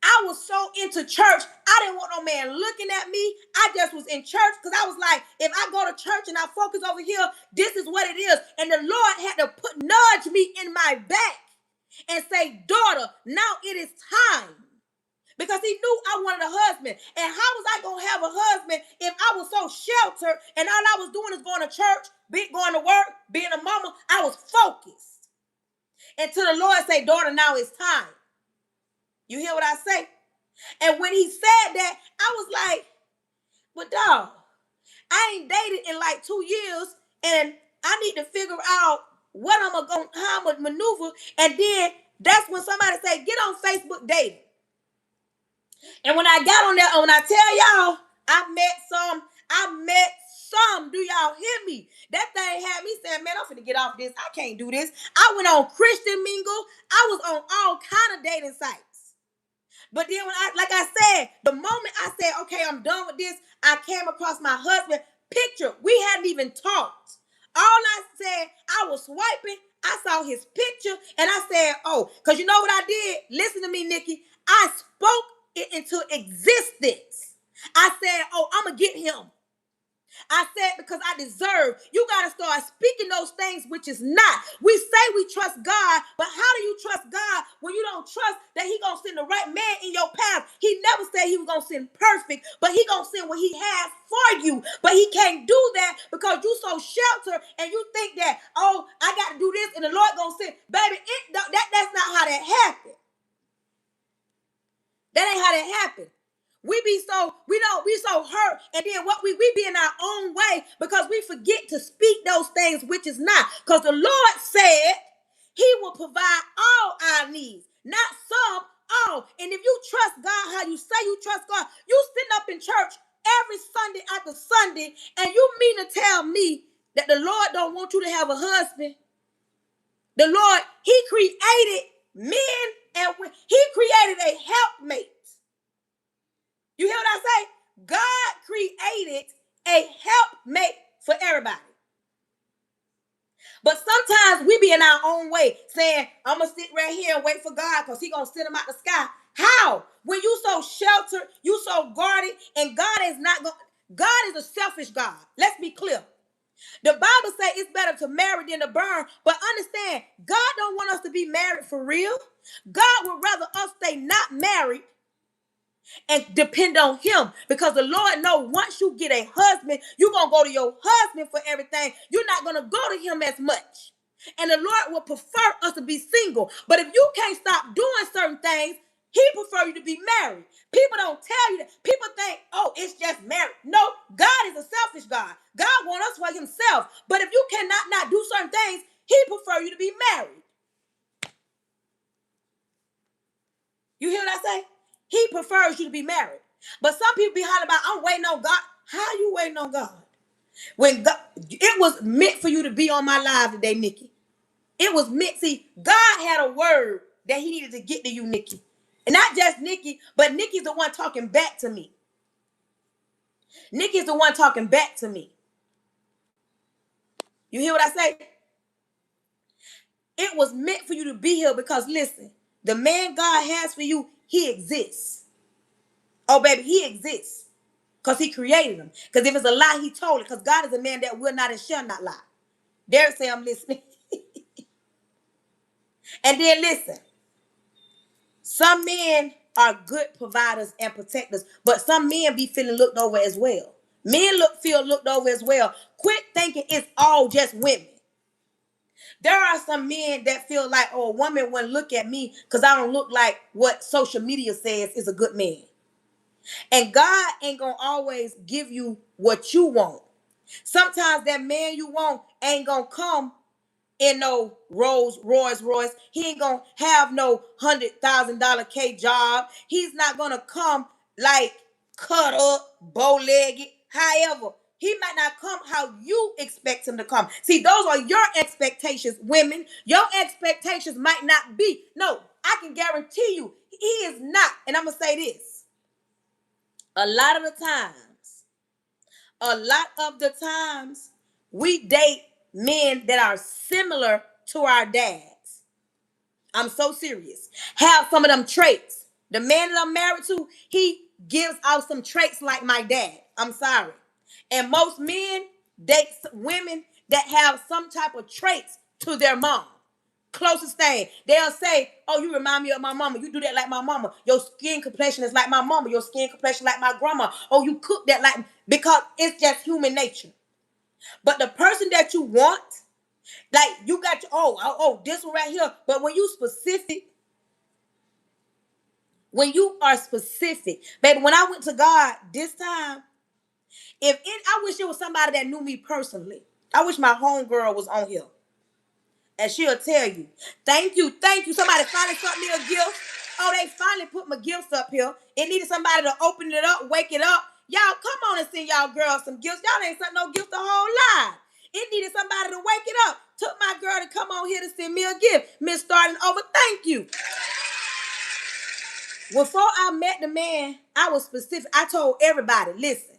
I was so into church, I didn't want no man looking at me. I just was in church because I was like, if I go to church and I focus over here, this is what it is. And the Lord had to nudge me in my back and say, daughter, now it is time. Because he knew I wanted a husband. And how was I going to have a husband if I was so sheltered and all I was doing is going to church, going to work, being a mama? I was focused. Until the Lord said, daughter, now it's time. You hear what I say? And when he said that, I was like, but dog, I ain't dated in like 2 years and I need to figure out what how I'm going to maneuver. And then that's when somebody say, get on Facebook dating. And when I got on there, when I tell y'all, I met some. Do y'all hear me? That thing had me saying, man, I'm finna get off this. I can't do this. I went on Christian Mingle. I was on all kind of dating sites. But then when like I said, the moment I said, okay, I'm done with this, I came across my husband picture. We hadn't even talked. All I said, I was swiping. I saw his picture and I said, oh, because you know what I did? Listen to me, Nikki. I spoke it into existence. I said, oh, I'm going to get him. I said, because I deserve. You got to start speaking those things which is not. We say we trust God, but how do you trust God when you don't trust that he going to send the right man in your path? He never said he was going to send perfect, but he going to send what he has for you. But he can't do that because you so sheltered and you think that, oh, I got to do this and the Lord going to send. Baby, that's not how that happened. That ain't how that happened. We so hurt, and then what we be in our own way because we forget to speak those things which is not. Because the Lord said he will provide all our needs, not some, all. And if you trust God how you say you trust God, you sitting up in church every Sunday after Sunday, and you mean to tell me that the Lord don't want you to have a husband? The Lord, he created men and women. He created a helpmate. You hear what I say? God created a helpmate for everybody. But sometimes we be in our own way saying, I'm going to sit right here and wait for God because he's going to send him out the sky. How? When you so sheltered, you so guarded, and God is not going. God is a selfish God. Let's be clear. The Bible says it's better to marry than to burn. But understand, God don't want us to be married for real. God would rather us stay not married and depend on him, because the Lord knows once you get a husband, you're going to go to your husband for everything. You're not going to go to him as much. And the Lord will prefer us to be single. But if you can't stop doing certain things, he prefer you to be married. People don't tell you that. People think, oh, it's just marriage. No, God is a selfish God. God wants us for himself. But if you cannot not do certain things, he prefer you to be married. You hear what I say? He prefers you to be married. But some people be hollering about, I'm waiting on God. How you waiting on God? When God, it was meant for you to be on my live today, Nikki. It was meant. See, God had a word that he needed to get to you, Nikki. And not just Nikki, but Nikki's the one talking back to me. Nikki's the one talking back to me. You hear what I say? It was meant for you to be here because, listen, the man God has for you, he exists. Oh, baby, he exists because he created him. Because if it's a lie, he told it. Because God is a man that will not and shall not lie. Derek say I'm listening. And then listen. Some men are good providers and protectors, but some men be feeling looked over as well. Men feel looked over as well. Quit thinking it's all just women. There are some men that feel like, oh, a woman wouldn't look at me because I don't look like what social media says is a good man. And God ain't going to always give you what you want. Sometimes that man you want ain't going to come in no Rolls Royce. He ain't gonna have no $100,000 K job. He's not gonna come like cut up, bow-legged. However, he might not come how you expect him to come. See, those are your expectations, women. Your expectations might not be. No, I can guarantee you, he is not. And I'm gonna say this. A lot of the times, we date men that are similar to our dads. I'm so serious. Have some of them traits. The man that I'm married to, he gives out some traits like my dad. I'm sorry. And most men date women that have some type of traits to their mom. Closest thing. They'll say, oh, you remind me of my mama. You do that like my mama. Your skin complexion is like my mama. Your skin complexion like my grandma. Oh, you cook that like, because it's just human nature. But the person that you want, like you got your, this one right here. But when you are specific, baby, when I went to God this time, I wish it was somebody that knew me personally. I wish my homegirl was on here. And she'll tell you, thank you. Somebody finally sent me a gift. Oh, they finally put my gifts up here. It needed somebody to open it up, wake it up. Y'all, come on and send y'all girls some gifts. Y'all ain't sent no gift the whole life. It needed somebody to wake it up. Took my girl to come on here to send me a gift. Miss Starting Over, thank you. Before I met the man, I was specific. I told everybody, listen,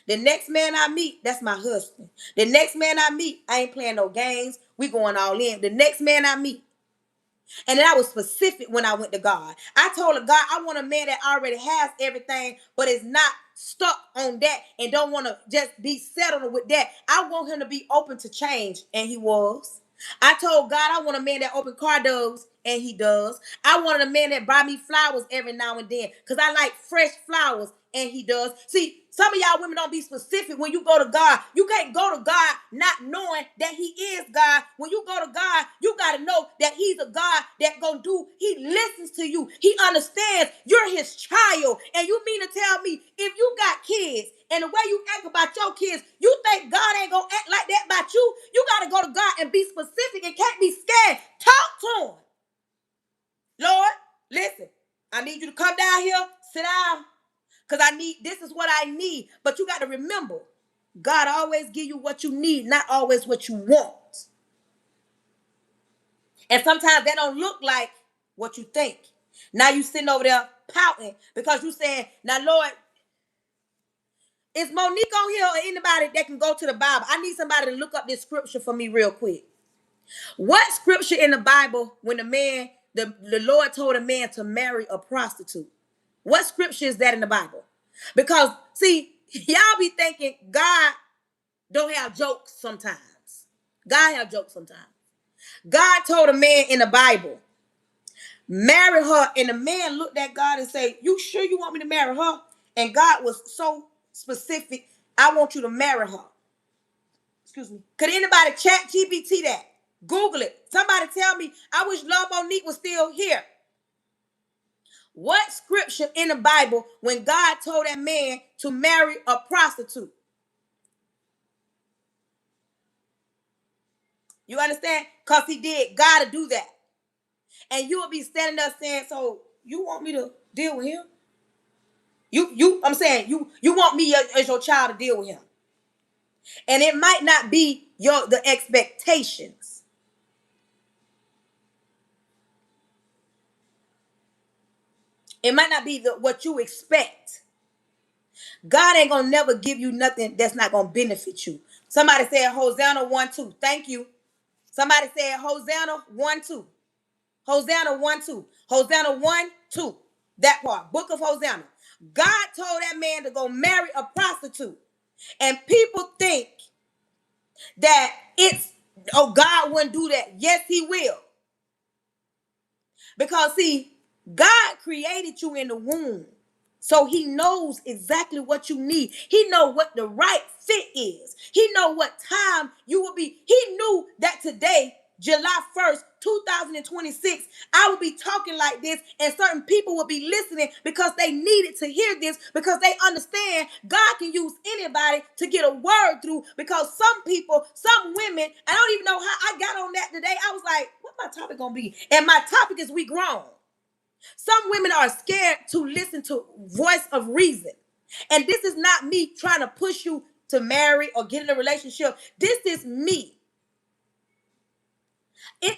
the next man I meet, that's my husband. The next man I meet, I ain't playing no games. We going all in. The next man I meet. And then I was specific when I went to God. I told God, I want a man that already has everything, but is not stuck on that and don't want to just be settled with that. I want him to be open to change. And he was. I told God I want a man that open car doors, and he does. I wanted a man that buy me flowers every now and then because I like fresh flowers, and he does. See, some of y'all women don't be specific when you go to God. You can't go to God not knowing that he is God. When you go to God, you got to know that he's a God that gonna do. He listens to you. He understands you're his child. And you mean to tell me if you got kids and the way you act about your kids, you think God ain't gonna act like that about you? You got to go to God and be specific and can't be scared. Talk to him. Lord, listen, I need you to come down here, sit down, because this is what I need. But you got to remember, God always give you what you need, not always what you want. And sometimes that don't look like what you think. Now you sitting over there pouting because you saying, now Lord, is Monique on here or anybody that can go to the Bible? I need somebody to look up this scripture for me real quick. What scripture in the Bible when the Lord told a man to marry a prostitute? What scripture is that in the Bible? Because, see, y'all be thinking God don't have jokes sometimes. God have jokes sometimes. God told a man in the Bible, marry her, and the man looked at God and said, you sure you want me to marry her? And God was so specific, I want you to marry her. Excuse me. Could anybody chat GPT that? Google it. Somebody tell me. I wish Love Monique was still here. What scripture in the Bible when God told that man to marry a prostitute? You understand? Because he did God to do that. And you will be standing there saying, so you want me to deal with him? I'm saying you want me as your child to deal with him. And it might not be the expectations. It might not be what you expect. God ain't gonna never give you nothing that's not gonna benefit you. Somebody said Hosanna 1-2. Thank you. Somebody said Hosanna 1-2. Hosanna 1-2. Hosanna 1-2. That part. Book of Hosanna. God told that man to go marry a prostitute. And people think that God wouldn't do that. Yes, he will. Because see, God created you in the womb. So he knows exactly what you need. He knows what the right fit is. He knows what time you will be. He knew that today, July 1st, 2026, I will be talking like this and certain people will be listening because they needed to hear this because they understand God can use anybody to get a word through because some people, some women, I don't even know how I got on that today. I was like, what my topic gonna be? And my topic is we grown. Some women are scared to listen to voice of reason. And this is not me trying to push you to marry or get in a relationship. This is me.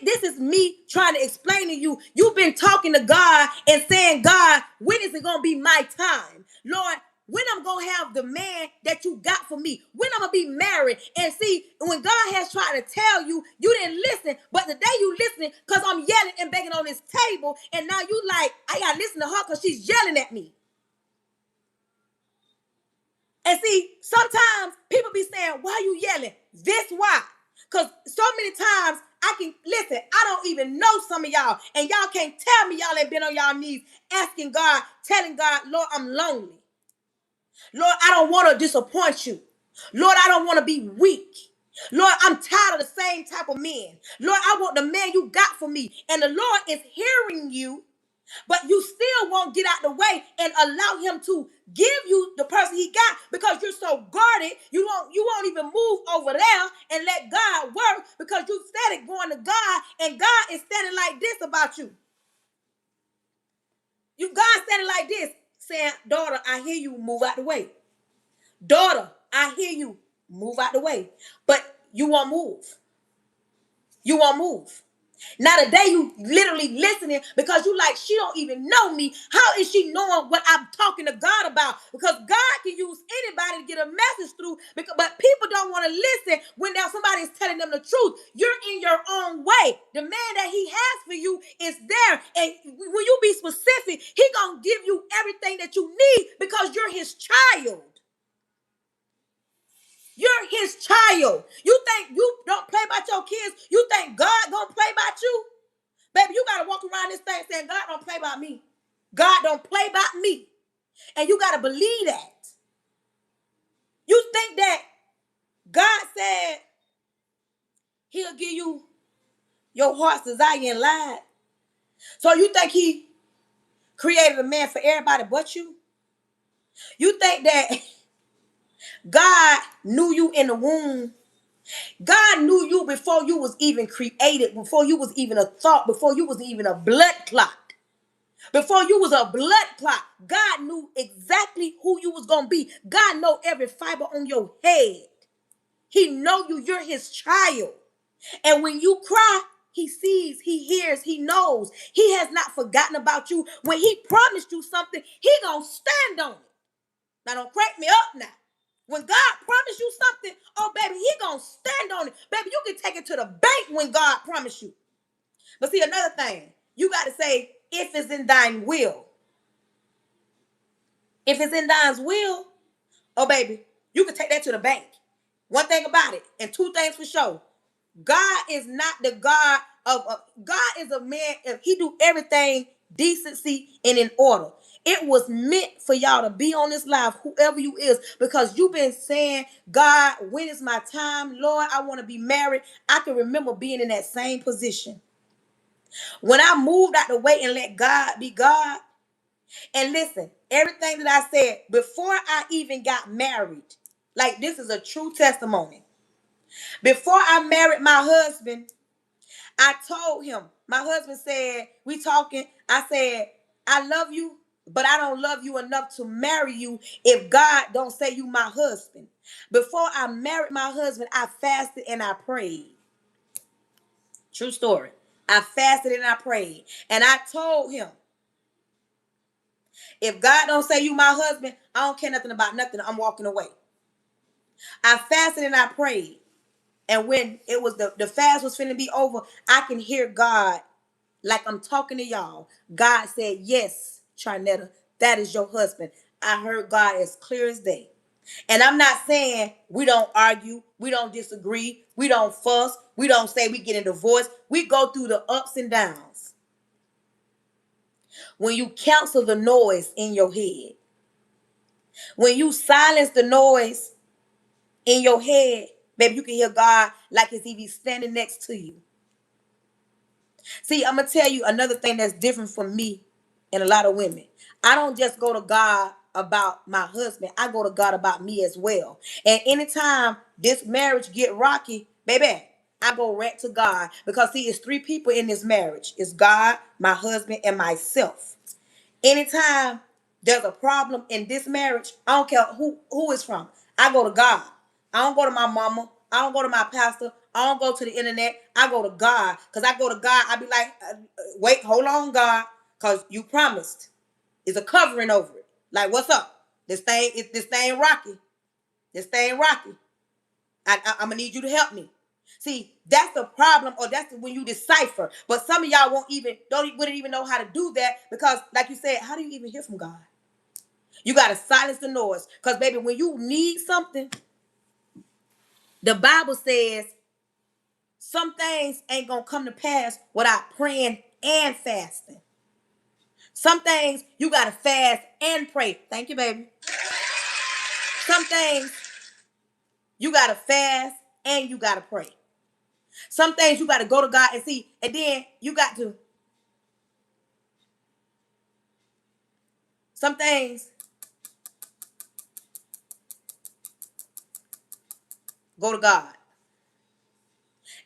This is me trying to explain to you. You've been talking to God and saying, God, when is it going to be my time? Lord, when I'm going to have the man that you got for me? When I'm going to be married? And see, when God has tried to tell you, you didn't listen. But today you listening because I'm yelling and begging on this table. And now you like, I got to listen to her because she's yelling at me. And see, sometimes people be saying, why are you yelling? This why? Because so many times listen, I don't even know some of y'all. And y'all can't tell me y'all ain't been on y'all knees asking God, telling God, Lord, I'm lonely. Lord, I don't want to disappoint you. Lord, I don't want to be weak. Lord, I'm tired of the same type of men. Lord, I want the man you got for me. And the Lord is hearing you, but you still won't get out the way and allow him to give you the person he got because you're so guarded. You won't even move over there and let God work because you started going to God and God is standing like this about you. God standing like this saying, daughter, I hear you, move out the way. Daughter, I hear you, move out the way. But you won't move. You won't move. Now today you literally listening because you like, she don't even know me. How is she knowing what I'm talking to God about? Because God can use anybody to get a message through, but people don't want to listen when somebody is telling them the truth. You're in your own way. The man that he has for you is there. And when you be specific, he gonna give you everything that you need because you're his child. You're his child. You think you don't play about your kids? You think God gonna play about you? Baby, you gotta walk around this thing saying, God don't play about me. God don't play about me. And you gotta believe that. You think that God said he'll give you your heart's desire and lied. So you think he created a man for everybody but you? You think that God knew you in the womb? God knew you before you was even created, before you was even a thought, before you was even a blood clot. Before you was a blood clot, God knew exactly who you was going to be. God know every fiber on your head. He know you. You're his child. And when you cry, he sees, he hears, he knows. He has not forgotten about you. When he promised you something, he gonna stand on it. Now don't crack me up now. When God promised you something, oh baby, he gonna stand on it. Baby, you can take it to the bank when God promised you. But see, another thing, you got to say, if it's in thine will. If it's in thine's will, oh baby, you can take that to the bank. One thing about it, and two things for sure. God is not the God of God is a man. If he do everything decency and in order. It was meant for y'all to be on this live, whoever you is, because you've been saying, God, when is my time? Lord, I want to be married. I can remember being in that same position. When I moved out the way and let God be God, and listen, everything that I said before I even got married, like this is a true testimony. Before I married my husband, I told him, my husband said, we talking, I said, I love you, but I don't love you enough to marry you if God don't say you my husband. Before I married my husband, I fasted and I prayed. True story. I fasted and I prayed. And I told him, if God don't say you my husband, I don't care nothing about nothing. I'm walking away. I fasted and I prayed. And when it was the fast was finna be over, I can hear God like I'm talking to y'all. God said, yes, Charnetta, that is your husband. I heard God as clear as day. And I'm not saying we don't argue, we don't disagree, we don't fuss, we don't say we get a divorce. We go through the ups and downs. When you cancel the noise in your head, when you silence the noise in your head, baby, you can hear God like as if he's standing next to you. See, I'm going to tell you another thing that's different from me and a lot of women. I don't just go to God about my husband. I go to God about me as well. And anytime this marriage get rocky, baby, I go right to God. Because see, it's three people in this marriage. It's God, my husband, and myself. Anytime there's a problem in this marriage, I don't care who it's from. I go to God. I don't go to my mama. I don't go to my pastor. I don't go to the internet. I go to God. Because I go to God, I be like, wait, hold on, God. Because you promised. It's a covering over it. Like, what's up? This thing rocky. This thing rocky. I'm going to need you to help me. See, that's the problem, or that's when you decipher. But some of y'all wouldn't even know how to do that because, like you said, how do you even hear from God? You got to silence the noise. Because, baby, when you need something, the Bible says some things ain't going to come to pass without praying and fasting. Some things you got to fast and pray. Thank you, baby. Some things you got to fast and you got to pray. Some things you got to go to God and see. And then you got to. Some things go to God.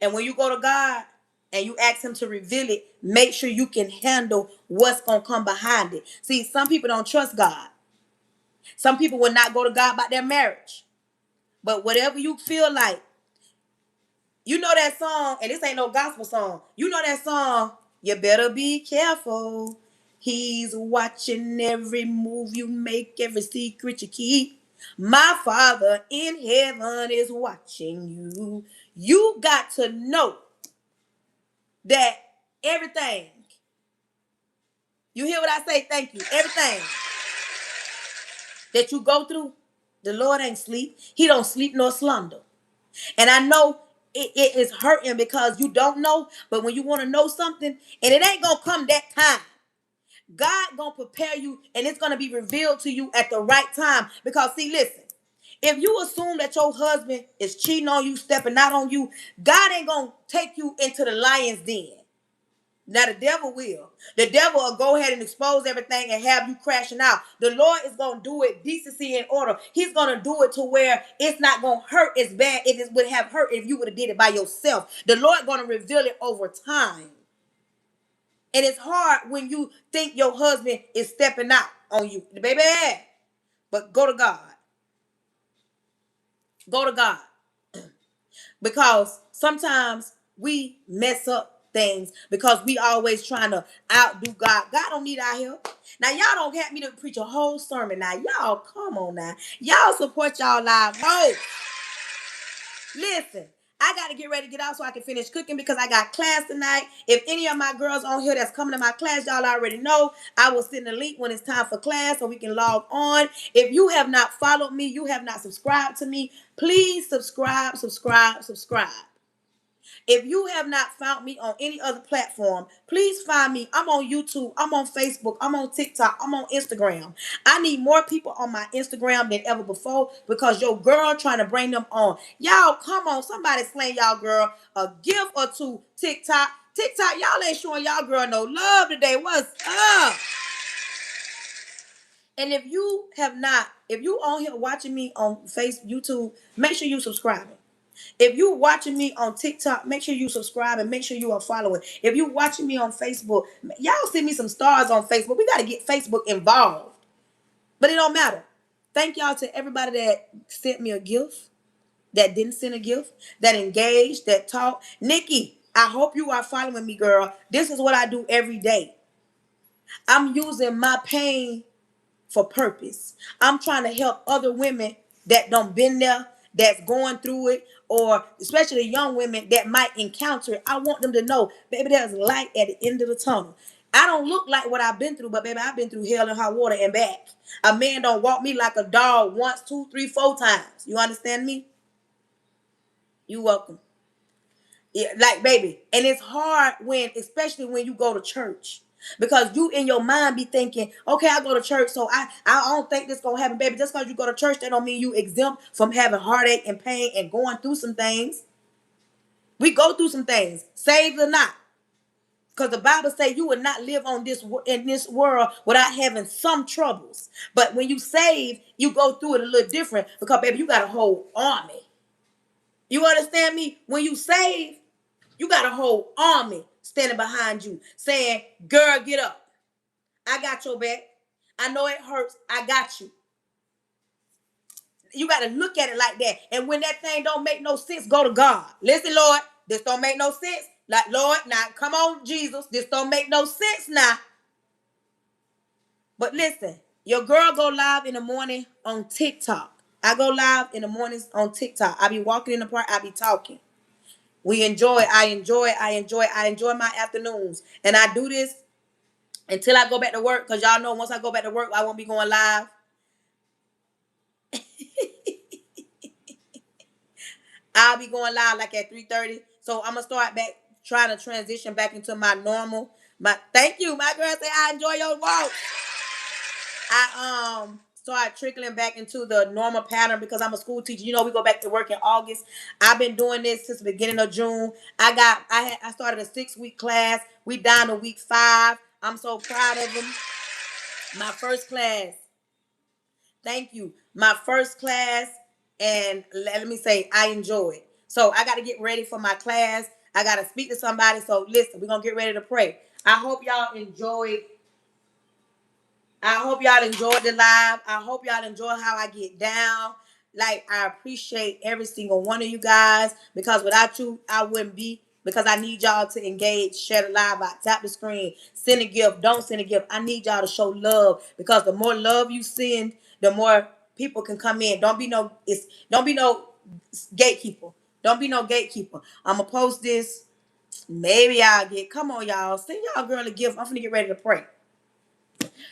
And when you go to God and you ask him to reveal it, make sure you can handle what's going to come behind it. See, some people don't trust God. Some people will not go to God about their marriage. But whatever you feel like, you know that song, and this ain't no gospel song. You know that song, you better be careful. He's watching every move you make, every secret you keep. My Father in heaven is watching you. You got to know that everything, you hear what I say? Thank you. Everything that you go through, the Lord ain't sleep. He don't sleep nor slumber. And I know it is hurting because you don't know, but when you want to know something, and it ain't gonna come that time, God gonna prepare you, and it's gonna be revealed to you at the right time. Because see, listen, if you assume that your husband is cheating on you, stepping out on you, God ain't gonna take you into the lion's den. Now the devil will. The devil will go ahead and expose everything and have you crashing out. The Lord is going to do it decency and order. He's going to do it to where it's not going to hurt as bad as it would have hurt if you would have did it by yourself. The Lord going to reveal it over time. And it's hard when you think your husband is stepping out on you, baby. But go to God. Go to God. Because sometimes we mess up things because we always trying to outdo God. God don't need our help. Now y'all don't have me to preach a whole sermon. Now y'all come on now. Y'all support y'all live. No. Listen, I got to get ready to get out so I can finish cooking because I got class tonight. If any of my girls on here that's coming to my class, y'all already know, I will send a link when it's time for class so we can log on. If you have not followed me, you have not subscribed to me, please subscribe, subscribe, subscribe. If you have not found me on any other platform, please find me. I'm on YouTube. I'm on Facebook. I'm on TikTok. I'm on Instagram. I need more people on my Instagram than ever before because your girl trying to bring them on. Y'all, come on. Somebody slang y'all girl a gift or two. TikTok. TikTok, y'all ain't showing y'all girl no love today. What's up? And if you have not, if you on here watching me on YouTube, make sure you subscribe. If you watching me on TikTok, make sure you subscribe and make sure you are following. If you watching me on Facebook, y'all send me some stars on Facebook. We got to get Facebook involved. But it don't matter. Thank y'all to everybody that sent me a gift, that didn't send a gift, that engaged, that talked. Nikki, I hope you are following me, girl. This is what I do every day. I'm using my pain for purpose. I'm trying to help other women that don't been there, that's going through it, or especially young women that might encounter it. I want them to know, baby, there's light at the end of the tunnel. I don't look like what I've been through, but baby, I've been through hell and hot water and back. A man don't walk me like a dog once, two, three, four times. You understand me? You welcome. Yeah, like baby, and it's hard when, especially when you go to church, because you in your mind be thinking, okay, I go to church, so I don't think this gonna happen, baby. Just because you go to church, that don't mean you exempt from having heartache and pain and going through some things. We go through some things, saved or not, because the Bible say you would not live on this in this world without having some troubles. But when you save, you go through it a little different because baby, you got a whole army. You understand me? When you save, you got a whole army standing behind you saying, girl, get up. I got your back. I know it hurts. I got you. You got to look at it like that. And when that thing don't make no sense, go to God. Listen, Lord, this don't make no sense. Like, Lord, now come on, Jesus. This don't make no sense now. But listen, your girl go live in the morning on TikTok. I go live in the mornings on TikTok. I be walking in the park. I be talking. We enjoy. I enjoy my afternoons. And I do this until I go back to work. Because y'all know once I go back to work, I won't be going live. I'll be going live like at 3:30. So I'm going to start back trying to transition back into my normal. Thank you. My girl say I enjoy your walk. I start trickling back into the normal pattern because I'm a school teacher. You know, we go back to work in August. I've been doing this since the beginning of June. I started a 6-week class. We down to week 5. I'm so proud of them. My first class. Thank you. My first class, and let me say I enjoy it. So I got to get ready for my class. I got to speak to somebody. So listen, we're going to get ready to pray. I hope y'all enjoyed the live. I hope y'all enjoy how I get down. Like, I appreciate every single one of you guys because without you, I wouldn't be. Because I need y'all to engage, share the live out, tap the screen, send a gift, don't send a gift. I need y'all to show love because the more love you send, the more people can come in. Don't be no gatekeeper. Don't be no gatekeeper. I'm gonna post this. Maybe come on, y'all. Send y'all girl a gift. I'm gonna get ready to pray.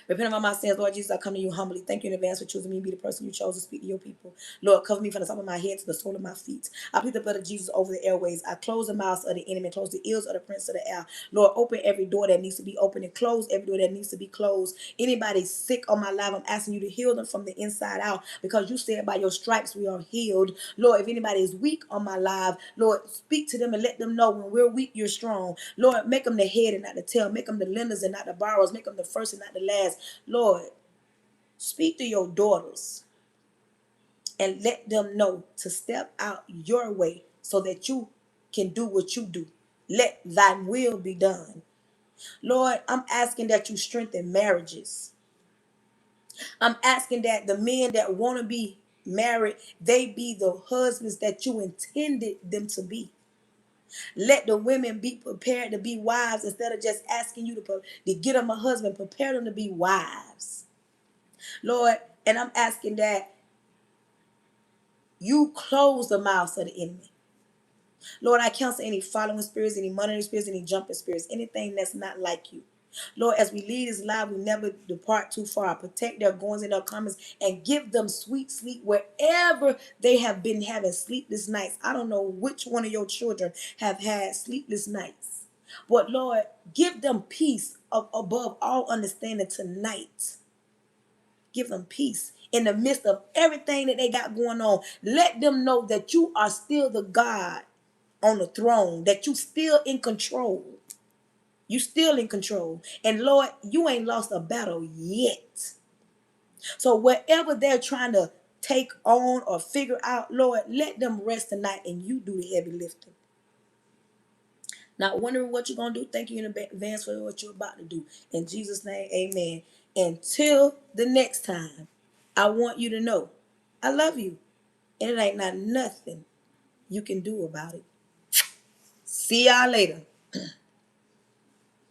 Repent of my sins, Lord Jesus. I come to you humbly. Thank you in advance for choosing me to be the person you chose to speak to your people. Lord, cover me from the top of my head to the sole of my feet. I plead the blood of Jesus over the airways. I close the mouths of the enemy, close the ears of the prince of the air. Lord, open every door that needs to be opened and close every door that needs to be closed. Anybody sick on my life, I'm asking you to heal them from the inside out because you said by your stripes we are healed. Lord, if anybody is weak on my life, Lord, speak to them and let them know when we're weak, you're strong. Lord, make them the head and not the tail. Make them the lenders and not the borrowers. Make them the first and not the last. Lord, speak to your daughters and let them know to step out your way so that you can do what you do. Let thy will be done. Lord, I'm asking that you strengthen marriages. I'm asking that the men that want to be married, they be the husbands that you intended them to be. Let the women be prepared to be wives instead of just asking you to get them a husband. Prepare them to be wives. Lord, and I'm asking that you close the mouths of the enemy. Lord, I cancel any following spirits, any monitoring spirits, any jumping spirits, anything that's not like you. Lord, as we lead this life, we never depart too far. Protect their goings and their comings and give them sweet sleep wherever they have been having sleepless nights. I don't know which one of your children have had sleepless nights. But Lord, give them peace above all understanding tonight. Give them peace in the midst of everything that they got going on. Let them know that you are still the God on the throne, that you still in control. You still in control. And Lord, you ain't lost a battle yet. So wherever they're trying to take on or figure out, Lord, let them rest tonight and you do the heavy lifting. Not wondering what you're going to do. Thank you in advance for what you're about to do. In Jesus' name, amen. Until the next time, I want you to know I love you. And it ain't not nothing you can do about it. See y'all later.